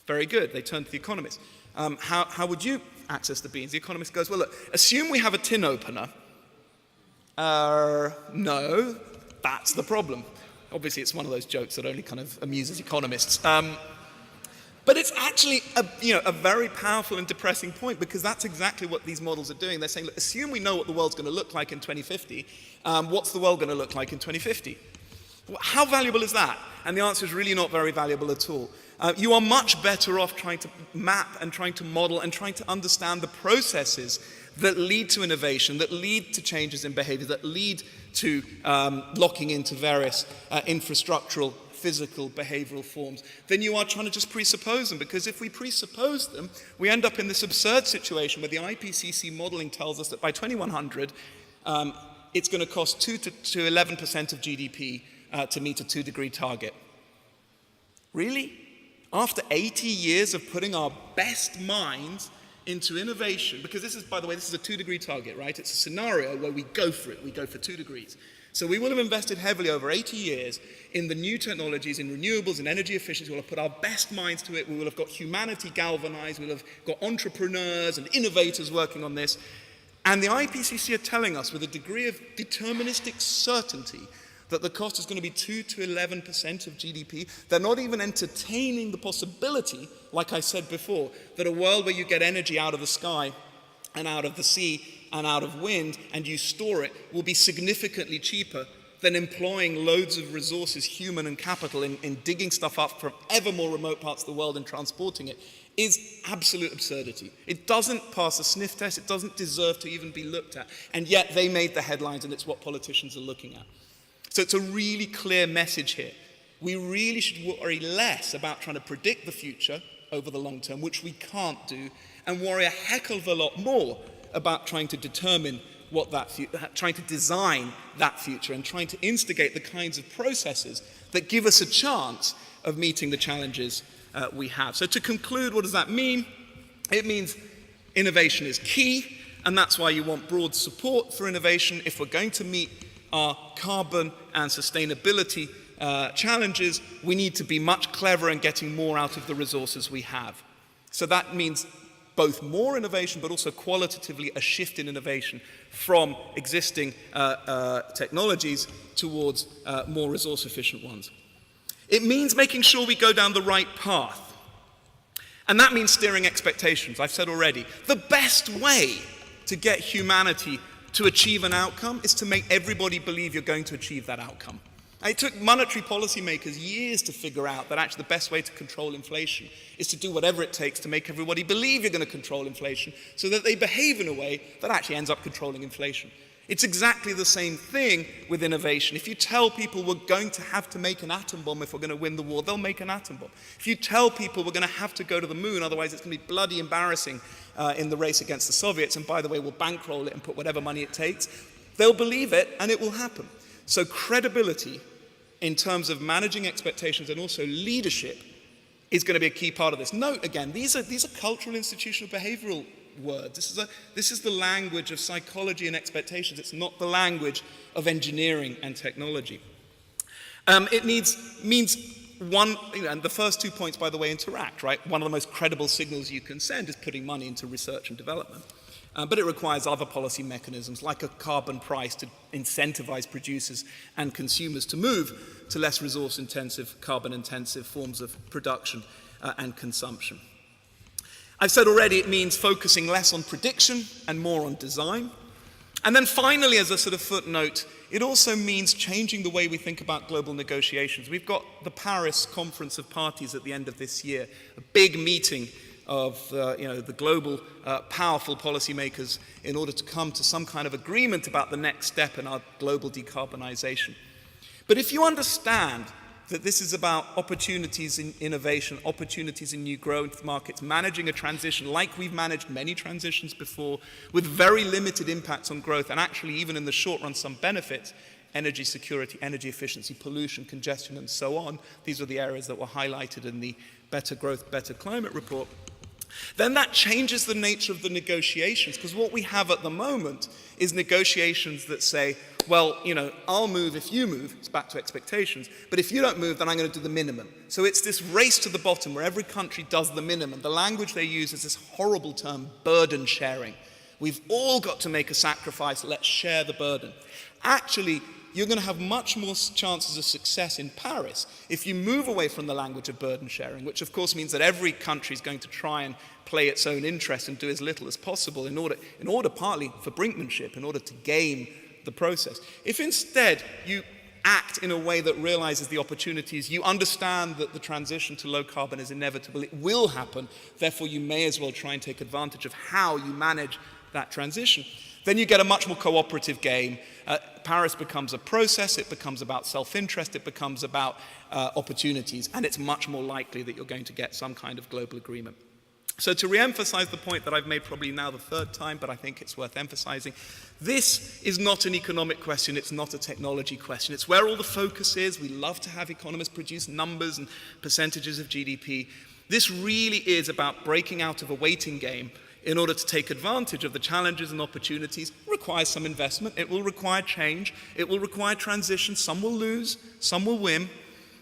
Very good. They turn to the economist. How would you access the beans? The economist goes, well, look, assume we have a tin opener. No, that's the problem. Obviously, it's one of those jokes that only kind of amuses economists. But it's actually a very powerful and depressing point, because that's exactly what these models are doing. They're saying, look, assume we know what the world's going to look like in 2050. What's the world going to look like in 2050? Well, how valuable is that? And the answer is really not very valuable at all. You are much better off trying to map and trying to model and trying to understand the processes that lead to innovation, that lead to changes in behavior, that lead to locking into various infrastructural, physical, behavioral forms, then you are trying to just presuppose them. Because if we presuppose them, we end up in this absurd situation where the IPCC modeling tells us that by 2100, it's going to cost 2 to 11% of GDP to meet a 2-degree target. Really? After 80 years of putting our best minds into innovation, because this is, by the way, this is a 2-degree target, right? It's a scenario where we go for it. We go for 2 degrees. So we will have invested heavily over 80 years in the new technologies, in renewables, in energy efficiency. We'll have put our best minds to it. We will have got humanity galvanized. We'll have got entrepreneurs and innovators working on this. And the IPCC are telling us with a degree of deterministic certainty that the cost is going to be 2 to 11% of GDP. They're not even entertaining the possibility, like I said before, that a world where you get energy out of the sky and out of the sea and out of wind, and you store it, will be significantly cheaper than employing loads of resources, human and capital, in digging stuff up from ever more remote parts of the world and transporting it, is absolute absurdity. It doesn't pass a sniff test. It doesn't deserve to even be looked at. And yet they made the headlines, and it's what politicians are looking at. So it's a really clear message here. We really should worry less about trying to predict the future over the long term, which we can't do, and worry a heck of a lot more about trying to determine what trying to design that future, and trying to instigate the kinds of processes that give us a chance of meeting the challenges we have. So to conclude, what does that mean? It means innovation is key, and that's why you want broad support for innovation if we're going to meet our carbon and sustainability challenges, we need to be much cleverer in getting more out of the resources we have. So that means both more innovation, but also qualitatively a shift in innovation from existing technologies towards more resource-efficient ones. It means making sure we go down the right path. And that means steering expectations. I've said already, the best way to get humanity to achieve an outcome is to make everybody believe you're going to achieve that outcome. And it took monetary policymakers years to figure out that actually the best way to control inflation is to do whatever it takes to make everybody believe you're going to control inflation so that they behave in a way that actually ends up controlling inflation. It's exactly the same thing with innovation. If you tell people we're going to have to make an atom bomb if we're going to win the war, they'll make an atom bomb. If you tell people we're going to have to go to the moon, otherwise it's going to be bloody embarrassing in the race against the Soviets, and by the way, we'll bankroll it and put whatever money it takes, they'll believe it and it will happen. So credibility in terms of managing expectations and also leadership is going to be a key part of this. Note again, these are cultural, institutional, behavioral words. This is the language of psychology and expectations. It's not the language of engineering and technology. It means one, and the first 2 points, by the way, interact, right? One of the most credible signals you can send is putting money into research and development. But it requires other policy mechanisms, like a carbon price to incentivize producers and consumers to move to less resource-intensive, carbon-intensive forms of production and consumption. I've said already it means focusing less on prediction and more on design. And then finally, as a sort of footnote, it also means changing the way we think about global negotiations. We've got the Paris Conference of Parties at the end of this year, a big meeting of the global powerful policymakers in order to come to some kind of agreement about the next step in our global decarbonization. But if you understand that this is about opportunities in innovation, opportunities in new growth markets, managing a transition like we've managed many transitions before, with very limited impacts on growth, and actually even in the short run some benefits, energy security, energy efficiency, pollution, congestion, and so on. These are the areas that were highlighted in the Better Growth, Better Climate report. Then that changes the nature of the negotiations, because what we have at the moment is negotiations that say, well, I'll move if you move. It's back to expectations. But if you don't move, then I'm going to do the minimum. So it's this race to the bottom where every country does the minimum. The language they use is this horrible term, burden sharing. We've all got to make a sacrifice. Let's share the burden. Actually, you're going to have much more chances of success in Paris if you move away from the language of burden sharing, which of course means that every country is going to try and play its own interest and do as little as possible in order partly for brinkmanship, in order to game the process. If instead you act in a way that realizes the opportunities, you understand that the transition to low carbon is inevitable, it will happen, therefore you may as well try and take advantage of how you manage that transition, then you get a much more cooperative game. Paris becomes a process, it becomes about self-interest, it becomes about opportunities, and it's much more likely that you're going to get some kind of global agreement. So to re-emphasize the point that I've made probably now the third time, but I think it's worth emphasizing, this is not an economic question, it's not a technology question. It's where all the focus is. We love to have economists produce numbers and percentages of GDP. This really is about breaking out of a waiting game in order to take advantage of the challenges and opportunities. It requires some investment, it will require change, it will require transition. Some will lose, some will win.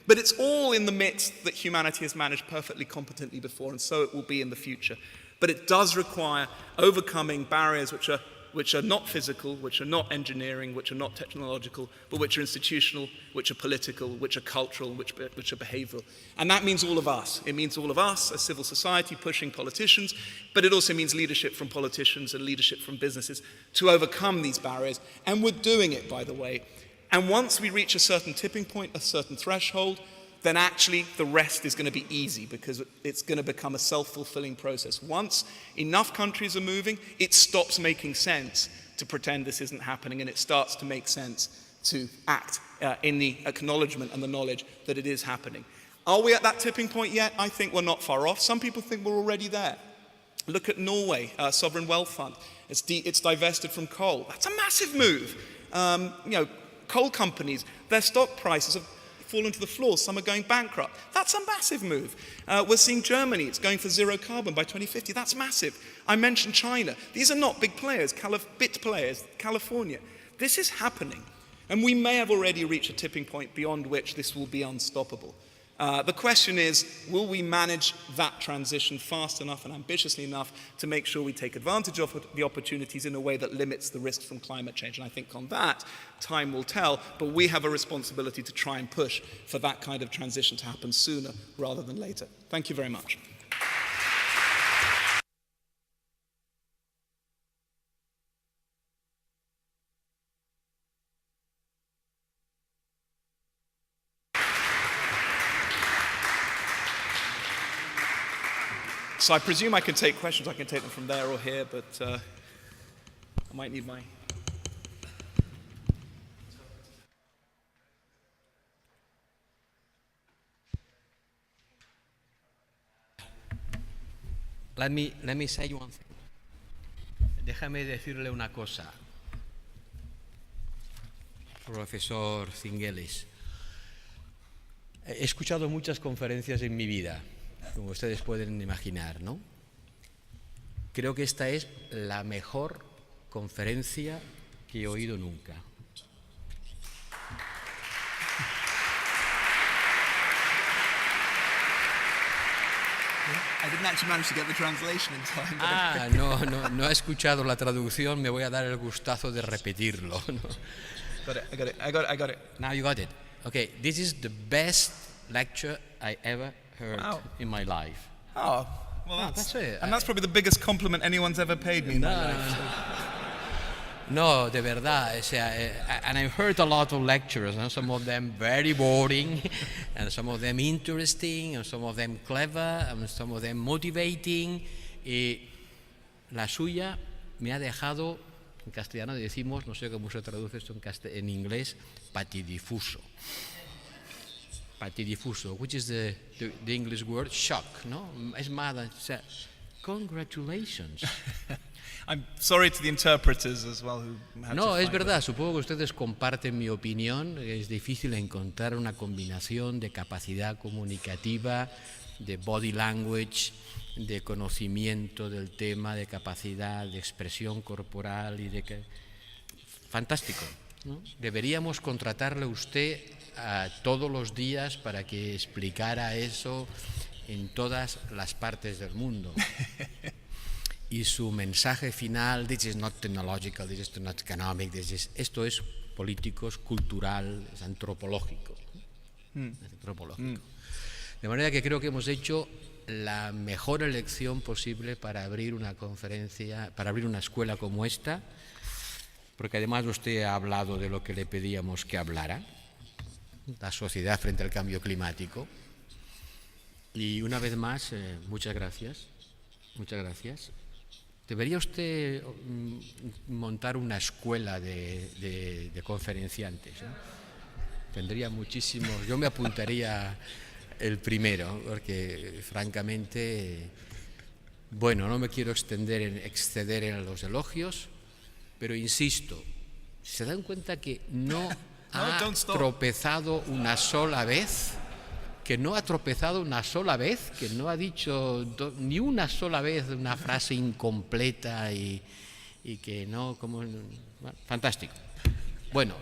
But it's all in the midst that humanity has managed perfectly competently before, and so it will be in the future. But it does require overcoming barriers which are not physical, which are not engineering, which are not technological, but which are institutional, which are political, which are cultural, which are behavioral. And that means all of us. It means all of us as civil society pushing politicians, but it also means leadership from politicians and leadership from businesses to overcome these barriers. And we're doing it, by the way. And once we reach a certain tipping point, a certain threshold, then actually the rest is going to be easy because it's going to become a self-fulfilling process. Once enough countries are moving, it stops making sense to pretend this isn't happening, and it starts to make sense to act in the acknowledgement and the knowledge that it is happening. Are we at that tipping point yet? I think we're not far off. Some people think we're already there. Look at Norway, Sovereign Wealth Fund. It's divested from coal. That's a massive move. Coal companies, their stock prices have fallen to the floor. Some are going bankrupt. That's a massive move. We're seeing Germany. It's going for zero carbon by 2050. That's massive. I mentioned China. These are not big players, bit players, California. This is happening. And we may have already reached a tipping point beyond which this will be unstoppable. The question is, will we manage that transition fast enough and ambitiously enough to make sure we take advantage of the opportunities in a way that limits the risks from climate change? And I think on that, time will tell, but we have a responsibility to try and push for that kind of transition to happen sooner rather than later. Thank you very much. So I presume I can take questions. I can take them from there or here, but I might need my...
Let me say one thing. Déjame decirle una cosa, profesor Zenghelis. He escuchado muchas conferencias en mi vida, como ustedes pueden imaginar, ¿no? Creo que esta es la mejor conferencia que he oído nunca.
I didn't actually manage to get the translation in time.
No he escuchado la traducción, me voy a dar el gustazo de repetirlo, ¿no?
I got it.
Now you got it. Okay, this is the best lecture I ever heard in my life.
Oh, well,
that's it.
And that's probably the biggest compliment anyone's ever paid me in my life.
No, de verdad. O sea, and I've heard a lot of lectures, and some of them very boring, and some of them interesting, and some of them clever, and some of them motivating. Y la suya me ha dejado, en castellano decimos, no sé cómo se traduce esto en inglés, patidifuso. Patidifuso, which is the English word shock, no? Es más, congratulations.
I'm sorry to the interpreters as well who had
No,
to
es
fight
verdad,
with.
supongo que ustedes comparten mi opinión. Es difícil encontrar una combinación de capacidad comunicativa, de body language, de conocimiento del tema, de capacidad de expresión corporal y de que... Fantástico, ¿no? Deberíamos contratarle a usted todos los días para que explicara eso en todas las partes del mundo. Y su mensaje final, this is not technological, this is not economic, esto es político, es cultural, es antropológico. Es antropológico. De manera que creo que hemos hecho la mejor elección posible para abrir una conferencia, para abrir una escuela como esta, porque además usted ha hablado de lo que le pedíamos que hablara, la sociedad frente al cambio climático. Y una vez más, muchas gracias. Muchas gracias. Debería usted montar una escuela de conferenciantes, ¿no? Tendría muchísimos. Yo me apuntaría el primero, porque francamente, bueno, no me quiero exceder en los elogios, pero insisto, ¿se dan cuenta que no ha tropezado una sola vez? Que no ha tropezado una sola vez, que no ha dicho ni una sola vez una frase incompleta y que no, como... Bueno, fantástico. Bueno,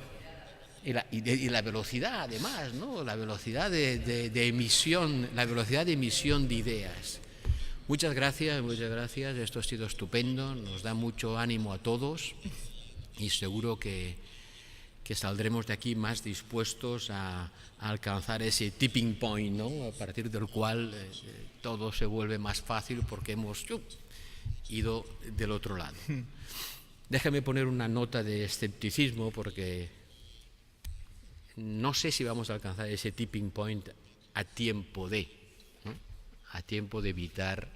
y la velocidad además, ¿no? La velocidad de emisión, la velocidad de emisión de ideas. Muchas gracias, esto ha sido estupendo, nos da mucho ánimo a todos y seguro que saldremos de aquí más dispuestos a alcanzar ese tipping point, ¿no? A partir del cual todo se vuelve más fácil porque hemos ido del otro lado. Déjame poner una nota de escepticismo porque no sé si vamos a alcanzar ese tipping point a tiempo de evitar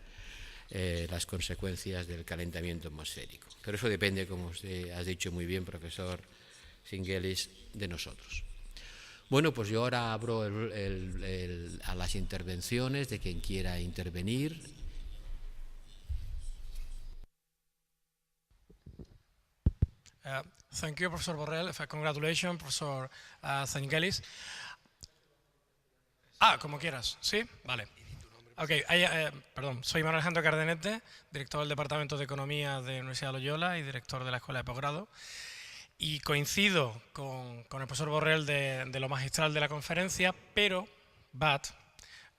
las consecuencias del calentamiento atmosférico. Pero eso depende, como usted ha dicho muy bien, profesor Zenghelis, de nosotros. Bueno, pues yo ahora abro a las intervenciones de quien quiera intervenir.
Thank you, Professor Borrell. Congratulations, Professor Zenghelis. Como quieras, ¿sí? Vale. Okay, perdón, soy Manuel Alejandro Cardenete, director del Departamento de Economía de la Universidad de Loyola y director de la Escuela de Posgrado. Y coincido con el profesor Borrell de lo magistral de la conferencia, pero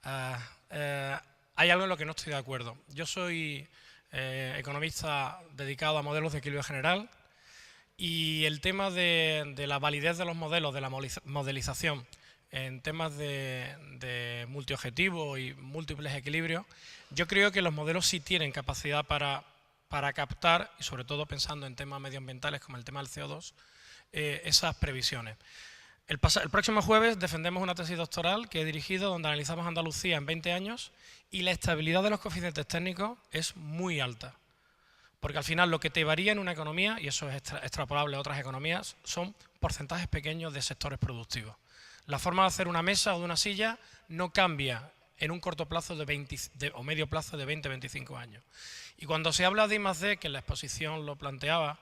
hay algo en lo que no estoy de acuerdo. Yo soy economista dedicado a modelos de equilibrio general, y el tema de la validez de los modelos, de la modelización en temas de multiobjetivo y múltiples equilibrios, yo creo que los modelos sí tienen capacidad para captar, y sobre todo pensando en temas medioambientales como el tema del CO2, esas previsiones. El próximo jueves defendemos una tesis doctoral que he dirigido donde analizamos Andalucía en 20 años y la estabilidad de los coeficientes técnicos es muy alta. Porque al final lo que te varía en una economía, y eso es extrapolable a otras economías, son porcentajes pequeños de sectores productivos. La forma de hacer una mesa o de una silla no cambia en un corto plazo o medio plazo de 20-25 años. Y cuando se habla de I+D, que en la exposición lo planteaba,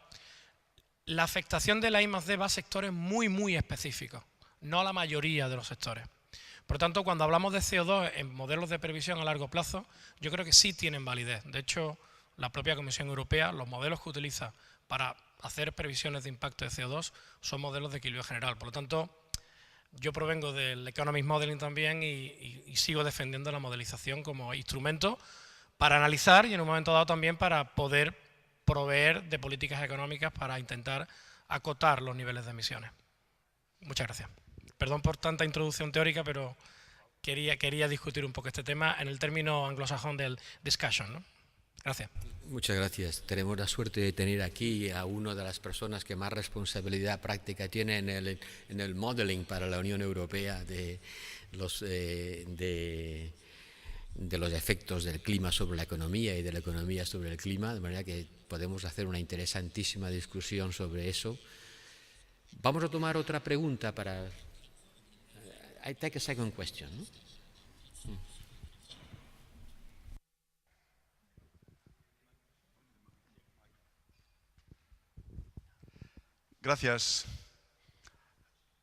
la afectación de la I+D va a sectores muy, muy específicos, no a la mayoría de los sectores. Por lo tanto, cuando hablamos de CO2 en modelos de previsión a largo plazo, yo creo que sí tienen validez. De hecho, la propia Comisión Europea, los modelos que utiliza para hacer previsiones de impacto de CO2 son modelos de equilibrio general. Por lo tanto, yo provengo del Economic Modeling también y sigo defendiendo la modelización como instrumento para analizar y en un momento dado también para poder proveer de políticas económicas para intentar acotar los niveles de emisiones. Muchas gracias. Perdón por tanta introducción teórica, pero quería discutir un poco este tema en el término anglosajón del discussion, ¿no? Gracias.
Muchas gracias. Tenemos la suerte de tener aquí a una de las personas que más responsabilidad práctica tiene en el modeling para la Unión Europea de los efectos del clima sobre la economía y de la economía sobre el clima, de manera que podemos hacer una interesantísima discusión sobre eso. Vamos a tomar otra pregunta para... I take a second question, ¿no?
Gracias.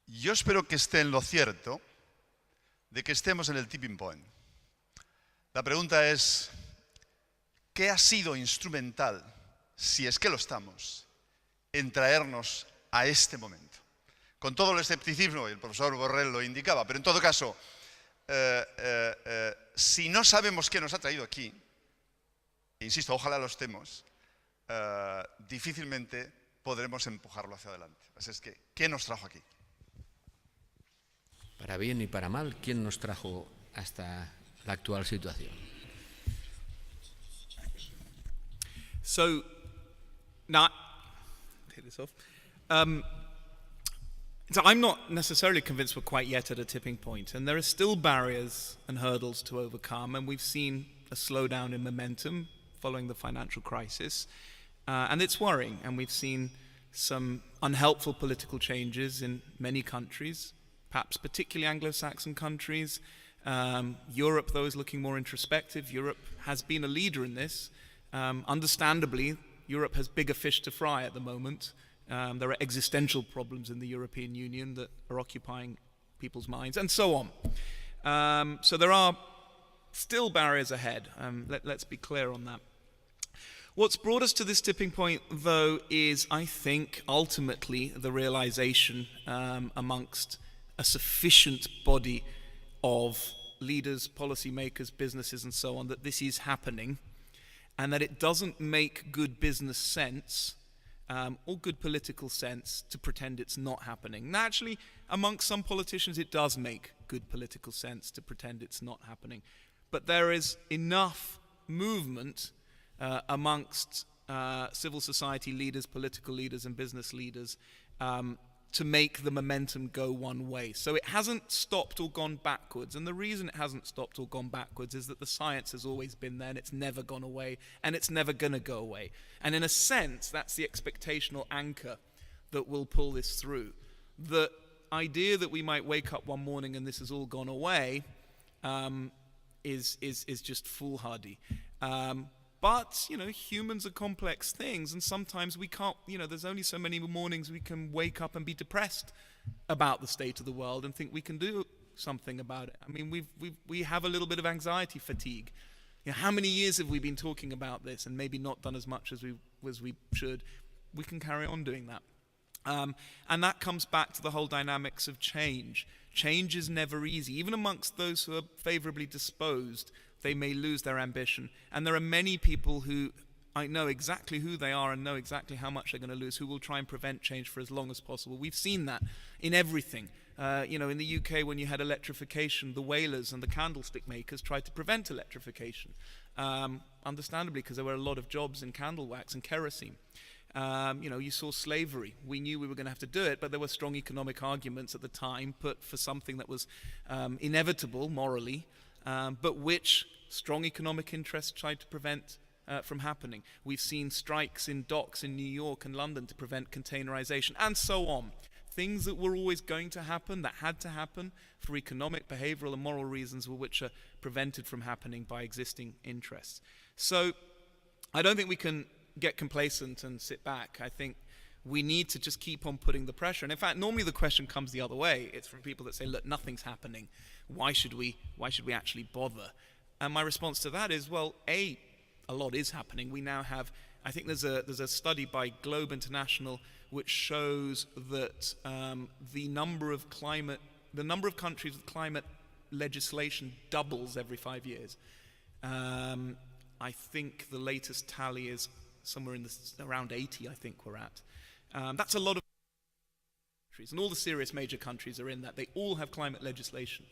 Yo espero que esté en lo cierto de que estemos en el tipping point. La pregunta es, ¿qué ha sido instrumental, si es que lo estamos, en traernos a este momento? Con todo el escepticismo, y el profesor Borrell lo indicaba, pero en todo caso, si no sabemos qué nos ha traído aquí, insisto, ojalá lo estemos, difícilmente podremos empujarlo hacia adelante. Así es que, ¿qué nos trajo aquí?
Para bien y para mal, ¿quién nos trajo hasta la actual situación?
So, now, take this off. So I'm not necessarily convinced we're quite yet at a tipping point, and there are still barriers and hurdles to overcome, and we've seen a slowdown in momentum following the financial crisis. And it's worrying, and we've seen some unhelpful political changes in many countries, perhaps particularly Anglo-Saxon countries. Europe, though, is looking more introspective. Europe has been a leader in this. Understandably, Europe has bigger fish to fry at the moment. There are existential problems in the European Union that are occupying people's minds, and so on. So there are still barriers ahead. Let's be clear on that. What's brought us to this tipping point, though, is, I think, ultimately the realization amongst a sufficient body of leaders, policymakers, businesses, and so on, that this is happening, and that it doesn't make good business sense or good political sense to pretend it's not happening. Now, actually, amongst some politicians, it does make good political sense to pretend it's not happening. But there is enough movement amongst civil society leaders, political leaders, and business leaders to make the momentum go one way. So it hasn't stopped or gone backwards. And the reason it hasn't stopped or gone backwards is that the science has always been there, and it's never gone away, and it's never going to go away. And in a sense, that's the expectational anchor that will pull this through. The idea that we might wake up one morning and this has all gone away is just foolhardy. But, you know, humans are complex things, and sometimes we can't, you know, there's only so many mornings we can wake up and be depressed about the state of the world and think we can do something about it. I mean, we have a little bit of anxiety fatigue. You know, how many years have we been talking about this and maybe not done as much as we should? We can carry on doing that. And that comes back to the whole dynamics of change. Change is never easy. Even amongst those who are favorably disposed, they may lose their ambition. And there are many people who I know exactly who they are and know exactly how much they're going to lose, who will try and prevent change for as long as possible. We've seen that in everything. In the UK, when you had electrification, the whalers and the candlestick makers tried to prevent electrification, understandably, because there were a lot of jobs in candle wax and kerosene. You saw slavery. We knew we were going to have to do it, but there were strong economic arguments at the time put for something that was inevitable morally, but which strong economic interests tried to prevent from happening. We've seen strikes in docks in New York and London to prevent containerization, and so on. Things that were always going to happen, that had to happen for economic, behavioral, and moral reasons, which are prevented from happening by existing interests. So I don't think we can get complacent and sit back. I think we need to just keep on putting the pressure. And in fact, normally the question comes the other way. It's from people that say, look, nothing's happening. Why should we actually bother? And my response to that is, well, a lot is happening. We now have, I think there's a study by Globe International which shows that the number of countries with climate legislation doubles every 5 years. I think the latest tally is somewhere in around 80, I think we're at. That's a lot of countries, and all the serious major countries are in that. They all have climate legislation.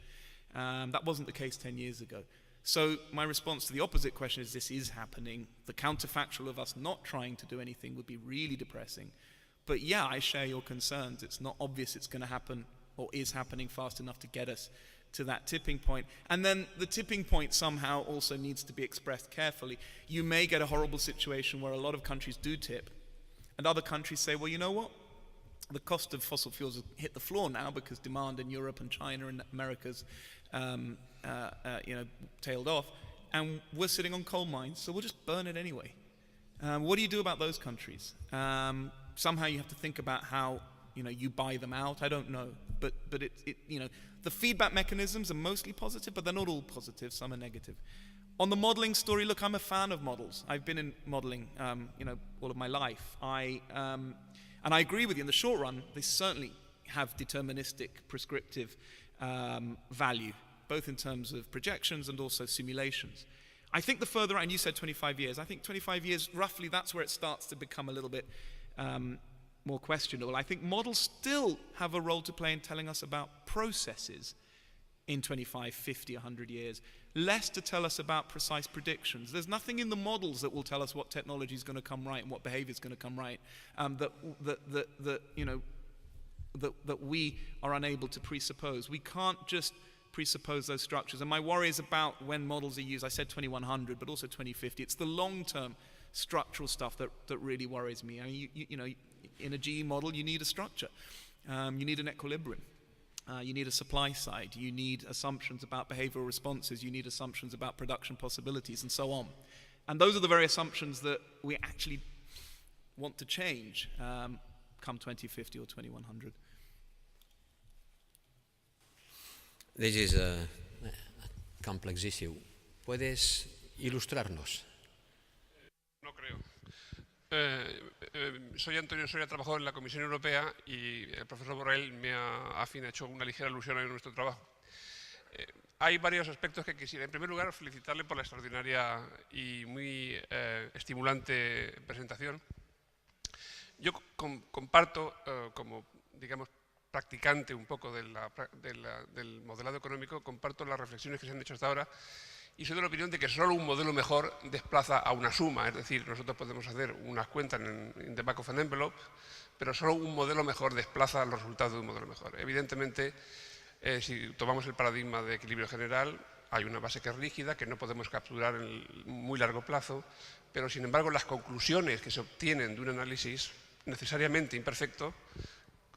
That wasn't the case 10 years ago. So my response to the opposite question is this is happening. The counterfactual of us not trying to do anything would be really depressing. But yeah, I share your concerns. It's not obvious it's going to happen or is happening fast enough to get us to that tipping point. And then the tipping point somehow also needs to be expressed carefully. You may get a horrible situation where a lot of countries do tip, and other countries say, well, you know what? The cost of fossil fuels has hit the floor now because demand in Europe and China and America's tailed off, and we're sitting on coal mines, so we'll just burn it anyway. What do you do about those countries? Somehow you have to think about how you buy them out. I don't know, but the feedback mechanisms are mostly positive, but they're not all positive. Some are negative. On the modeling story, look, I'm a fan of models. I've been in modeling, all of my life. And I agree with you. In the short run, they certainly have deterministic, prescriptive value, both in terms of projections and also simulations. I think the further, and you said 25 years, I think 25 years, roughly, that's where it starts to become a little bit more questionable. I think models still have a role to play in telling us about processes in 25, 50, 100 years, less to tell us about precise predictions. There's nothing in the models that will tell us what technology is going to come right and what behavior is going to come right, that we are unable to presuppose. We can't just presuppose those structures. And my worry is about when models are used. I said 2100, but also 2050. It's the long-term structural stuff that really worries me. I mean, in a GE model, you need a structure. You need an equilibrium. You need a supply side. You need assumptions about behavioral responses. You need assumptions about production possibilities, and so on. And those are the very assumptions that we actually want to change come 2050 or 2100.
This is a complex issue. ¿Puedes ilustrarnos?
No creo. Soy Antonio Soria, trabajo en la Comisión Europea y el profesor Borrell me ha hecho una ligera alusión a nuestro trabajo. Hay varios aspectos que quisiera. En primer lugar, felicitarle por la extraordinaria y muy estimulante presentación. Yo comparto, como digamos, practicante un poco del modelado económico, comparto las reflexiones que se han hecho hasta ahora y soy de la opinión de que solo un modelo mejor desplaza a una suma. Es decir, nosotros podemos hacer unas cuentas en the back of an envelope, pero solo un modelo mejor desplaza los resultados de un modelo mejor. Evidentemente, si tomamos el paradigma de equilibrio general, hay una base que es rígida, que no podemos capturar en muy largo plazo, pero sin embargo las conclusiones que se obtienen de un análisis necesariamente imperfecto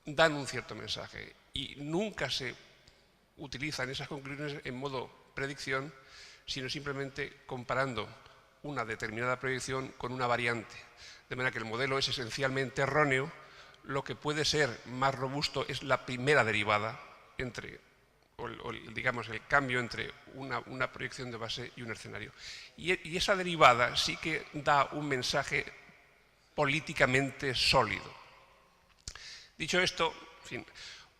dan un cierto mensaje y nunca se utilizan esas conclusiones en modo predicción, sino simplemente comparando una determinada proyección con una variante. De manera que el modelo es esencialmente erróneo, lo que puede ser más robusto es la primera derivada entre, digamos, el cambio entre una proyección de base y un escenario. Y esa derivada sí que da un mensaje políticamente sólido. Dicho esto, en fin,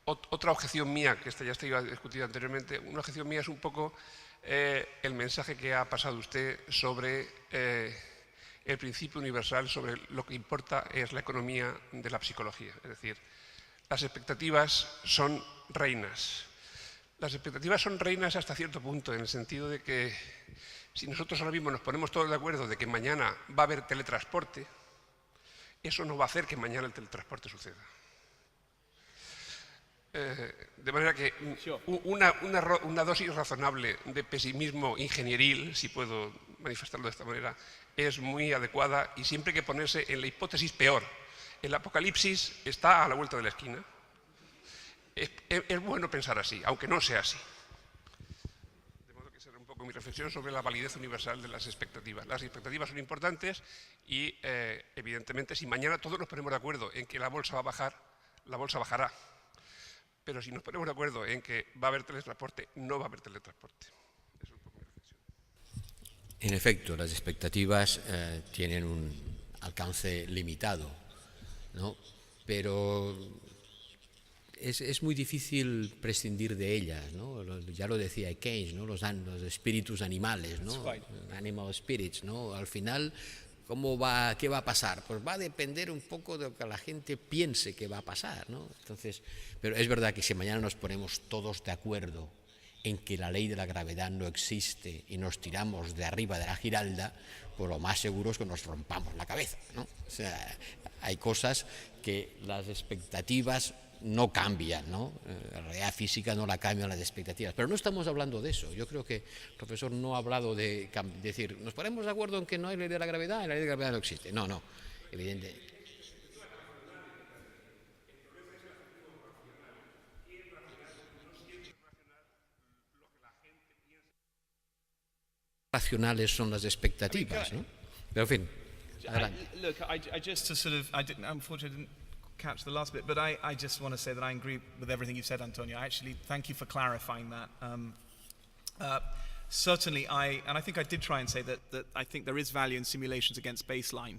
otra objeción mía, que esta ya está discutida anteriormente, una objeción mía es un poco el mensaje que ha pasado usted sobre el principio universal, sobre lo que importa es la economía de la psicología. Es decir, las expectativas son reinas. Las expectativas son reinas hasta cierto punto, en el sentido de que si nosotros ahora mismo nos ponemos todos de acuerdo de que mañana va a haber teletransporte, eso no va a hacer que mañana el teletransporte suceda. De manera que una dosis razonable de pesimismo ingenieril, si puedo manifestarlo de esta manera, es muy adecuada y siempre hay que ponerse en la hipótesis peor. El apocalipsis está a la vuelta de la esquina. Es bueno pensar así, aunque no sea así. De modo que será un poco mi reflexión sobre la validez universal de las expectativas. Las expectativas son importantes y, evidentemente, si mañana todos nos ponemos de acuerdo en que la bolsa va a bajar, la bolsa bajará. Pero si nos ponemos de acuerdo en que va a haber teletransporte, no va a haber teletransporte. Eso es un poco mi reflexión.
En efecto, las expectativas tienen un alcance limitado, ¿no? Pero es muy difícil prescindir de ellas, ¿no? Ya lo decía Keynes, ¿no? Los espíritus animales, ¿no? Animal spirits, ¿no? Al final, ¿qué va a pasar? Pues va a depender un poco de lo que la gente piense que va a pasar, ¿no? Entonces, pero es verdad que si mañana nos ponemos todos de acuerdo en que la ley de la gravedad no existe y nos tiramos de arriba de la giralda, pues lo más seguro es que nos rompamos la cabeza, ¿no? O sea, hay cosas que las expectativas no cambian, ¿no? La realidad física no la cambian las expectativas. Pero no estamos hablando de eso. Yo creo que el profesor no ha hablado de decir, nos ponemos de acuerdo en que no hay ley de la gravedad y la ley de la gravedad no existe. No, no, evidente. Racionales son las expectativas, ¿no? Pero en fin, adelante.
Look, I just to sort of, unfortunately didn't catch the last bit, but I just want to say that I agree with everything you've said, Antonio. Actually, thank you for clarifying that. Certainly, and I think I did try and say that I think there is value in simulations against baseline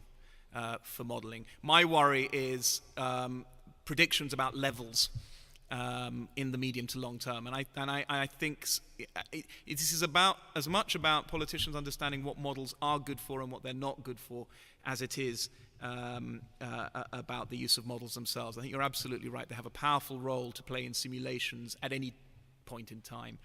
for modeling. My worry is predictions about levels in the medium to long term, and I think this is about as much about politicians understanding what models are good for and what they're not good for, as it is about the use of models themselves. I think you're absolutely right. They have a powerful role to play in simulations at any point in time.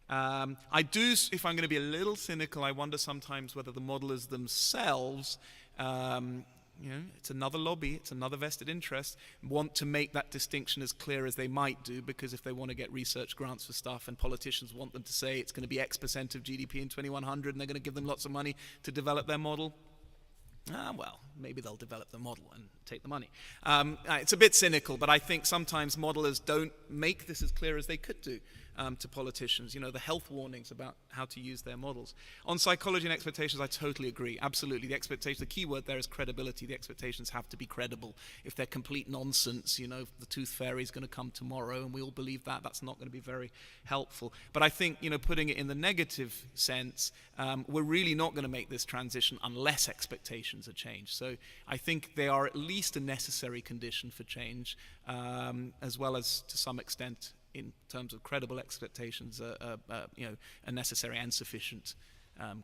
I do, if I'm going to be a little cynical, I wonder sometimes whether the modelers themselves, it's another lobby, it's another vested interest, want to make that distinction as clear as they might do, because if they want to get research grants for stuff and politicians want them to say it's going to be X% of GDP in 2100 and they're going to give them lots of money to develop their model, well, maybe they'll develop the model and take the money. It's a bit cynical, but I think sometimes modelers don't make this as clear as they could do to politicians, the health warnings about how to use their models. On psychology and expectations, I totally agree. Absolutely. The key word there is credibility. The expectations have to be credible. If they're complete nonsense, the tooth fairy is going to come tomorrow and we all believe that, that's not going to be very helpful. But I think, putting it in the negative sense, we're really not going to make this transition unless expectations are changed. So I think they are at least a necessary condition for change, as well as, to some extent, in terms of credible expectations, a necessary and sufficient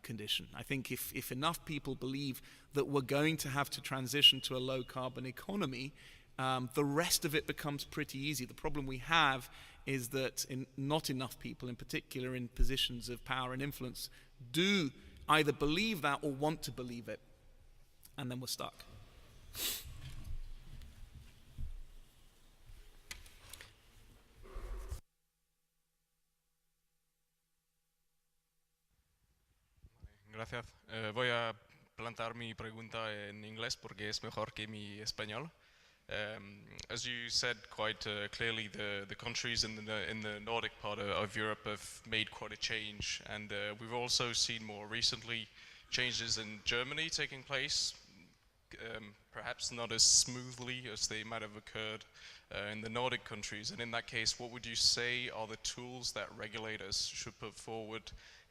condition. I think if enough people believe that we're going to have to transition to a low-carbon economy, the rest of it becomes pretty easy. The problem we have is that not enough people, in particular in positions of power and influence, do either believe that or want to believe it, and then we're stuck.
Gracias. Voy a plantear mi pregunta en inglés porque es mejor que mi español. As you said quite clearly, the countries in the Nordic part of Europe have made quite a change, and we've also seen more recently changes in Germany taking place, perhaps not as smoothly as they might have occurred in the Nordic countries. And in that case, what would you say are the tools that regulators should put forward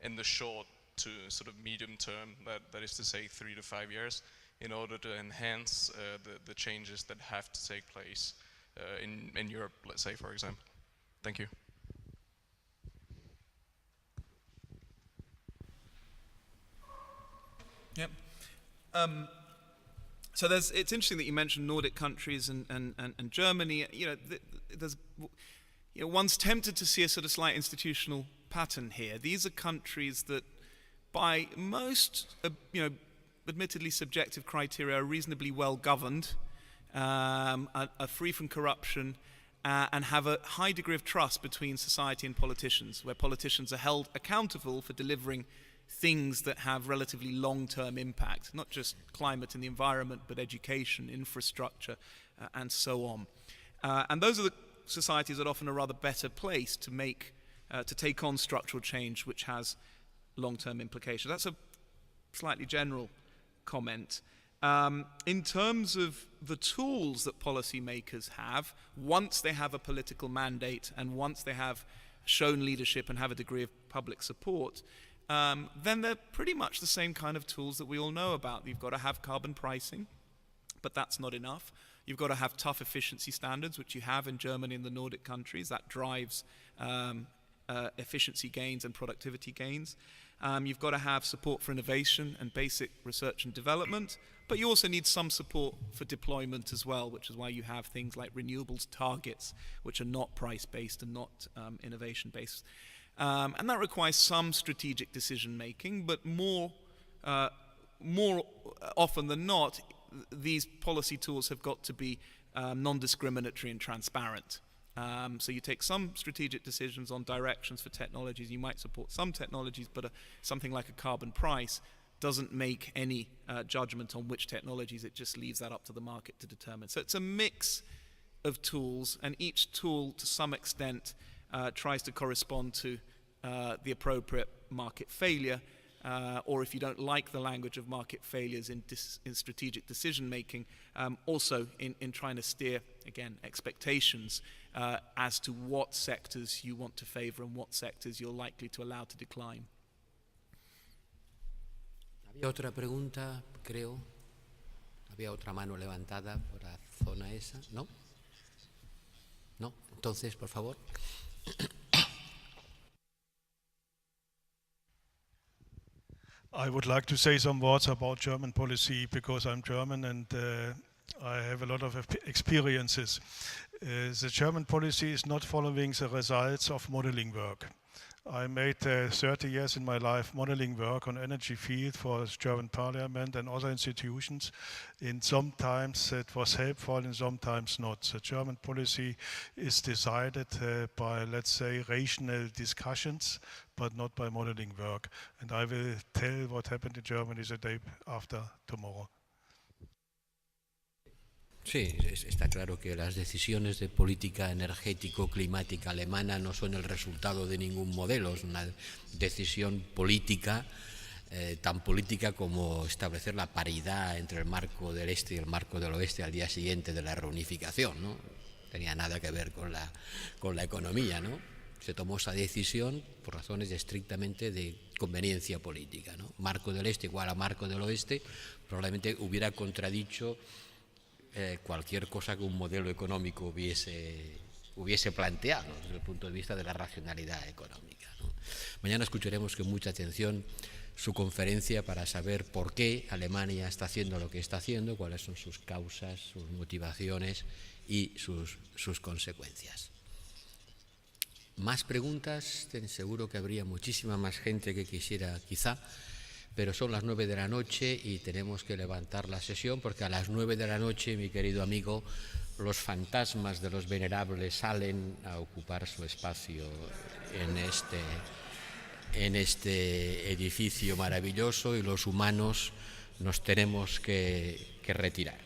in the short to sort of medium term, that is to say 3 to 5 years, in order to enhance the changes that have to take place in Europe, let's say, for example? Thank you.
Yep. So it's interesting that you mentioned Nordic countries and Germany. One's tempted to see a sort of slight institutional pattern here. These are countries that, by most, admittedly subjective criteria, are reasonably well governed, are free from corruption, and have a high degree of trust between society and politicians, where politicians are held accountable for delivering things that have relatively long-term impact, not just climate and the environment, but education, infrastructure, and so on. And those are the societies that often are rather better placed to take on structural change which has long-term implications. That's a slightly general comment. In terms of the tools that policymakers have, once they have a political mandate and once they have shown leadership and have a degree of public support, then they're pretty much the same kind of tools that we all know about. You've got to have carbon pricing, but that's not enough. You've got to have tough efficiency standards, which you have in Germany and the Nordic countries. That drives efficiency gains and productivity gains. You've got to have support for innovation and basic research and development, but you also need some support for deployment as well, which is why you have things like renewables targets, which are not price-based and not innovation-based. And that requires some strategic decision-making, but more often than not, these policy tools have got to be non-discriminatory and transparent. So you take some strategic decisions on directions for technologies. You might support some technologies, but something like a carbon price doesn't make any judgment on which technologies. It just leaves that up to the market to determine. So it's a mix of tools, and each tool, to some extent, tries to correspond to the appropriate market failure, or if you don't like the language of market failures in strategic decision-making, also in trying to steer, again, expectations as to what sectors you want to favor and what sectors you're likely to allow to decline.
Había otra pregunta, creo. Había otra mano levantada por la zona esa. ¿No? ¿No? Entonces, por favor.
I would like to say some words about German policy because I'm German and I have a lot of experiences. The German policy is not following the results of modeling work. I made 30 years in my life modeling work on energy field for the German parliament and other institutions. And sometimes it was helpful and sometimes not. The German policy is decided by, let's say, rational discussions, but not by modeling work. And I will tell what happened in Germany the day after tomorrow.
Sí, está claro que las decisiones de política energético-climática alemana no son el resultado de ningún modelo, es una decisión política, tan política como establecer la paridad entre el marco del este y el marco del oeste al día siguiente de la reunificación, ¿no? Tenía nada que ver con la economía, ¿no? Se tomó esa decisión por razones estrictamente de conveniencia política, ¿no? Marco del este igual a marco del oeste, probablemente hubiera contradicho cualquier cosa que un modelo económico hubiese planteado desde el punto de vista de la racionalidad económica, ¿no? Mañana escucharemos con mucha atención su conferencia para saber por qué Alemania está haciendo lo que está haciendo, cuáles son sus causas, sus motivaciones y sus consecuencias. Más preguntas, seguro que habría muchísima más gente que quisiera quizá, pero son las 9 de la noche y tenemos que levantar la sesión porque a las 9 de la noche, mi querido amigo, los fantasmas de los venerables salen a ocupar su espacio en este edificio maravilloso y los humanos nos tenemos que retirar.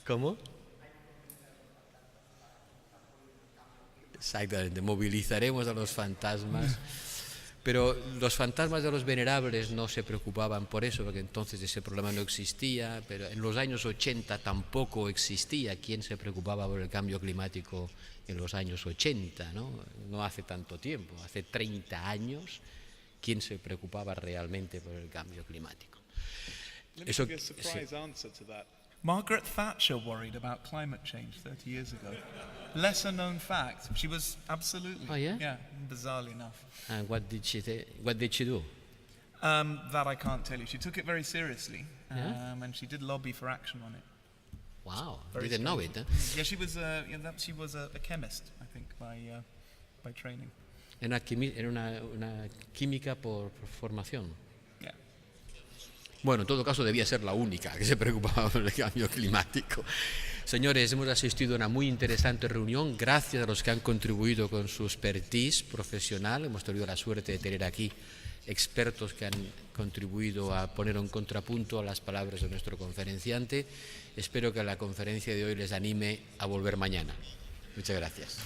¿Cómo? Exactamente, movilizaremos a los fantasmas. Pero los fantasmas de los venerables no se preocupaban por eso, porque entonces ese problema no existía, pero en los años 80 tampoco existía. ¿Quién se preocupaba por el cambio climático en los años 80? No hace tanto tiempo, hace 30 años, ¿quién se preocupaba realmente por el cambio climático?
Let me give you a surprise answer to that. Margaret Thatcher worried about climate change 30 years ago. Lesser known fact. She was absolutely.
Oh, yeah?
Yeah, bizarrely enough.
And what did she do?
That I can't tell you. She took it very seriously,
Yeah?
and she did lobby for action on it.
Wow,
Very
didn't know
strange.
it. Huh?
Yeah, she was a chemist, I think, by training.
Era una química por formación.
Yeah.
Bueno, en todo caso debía ser la única que se preocupaba por el cambio climático. Señores, hemos asistido a una muy interesante reunión. Gracias a los que han contribuido con su expertise profesional. Hemos tenido la suerte de tener aquí expertos que han contribuido a poner un contrapunto a las palabras de nuestro conferenciante. Espero que la conferencia de hoy les anime a volver mañana. Muchas gracias.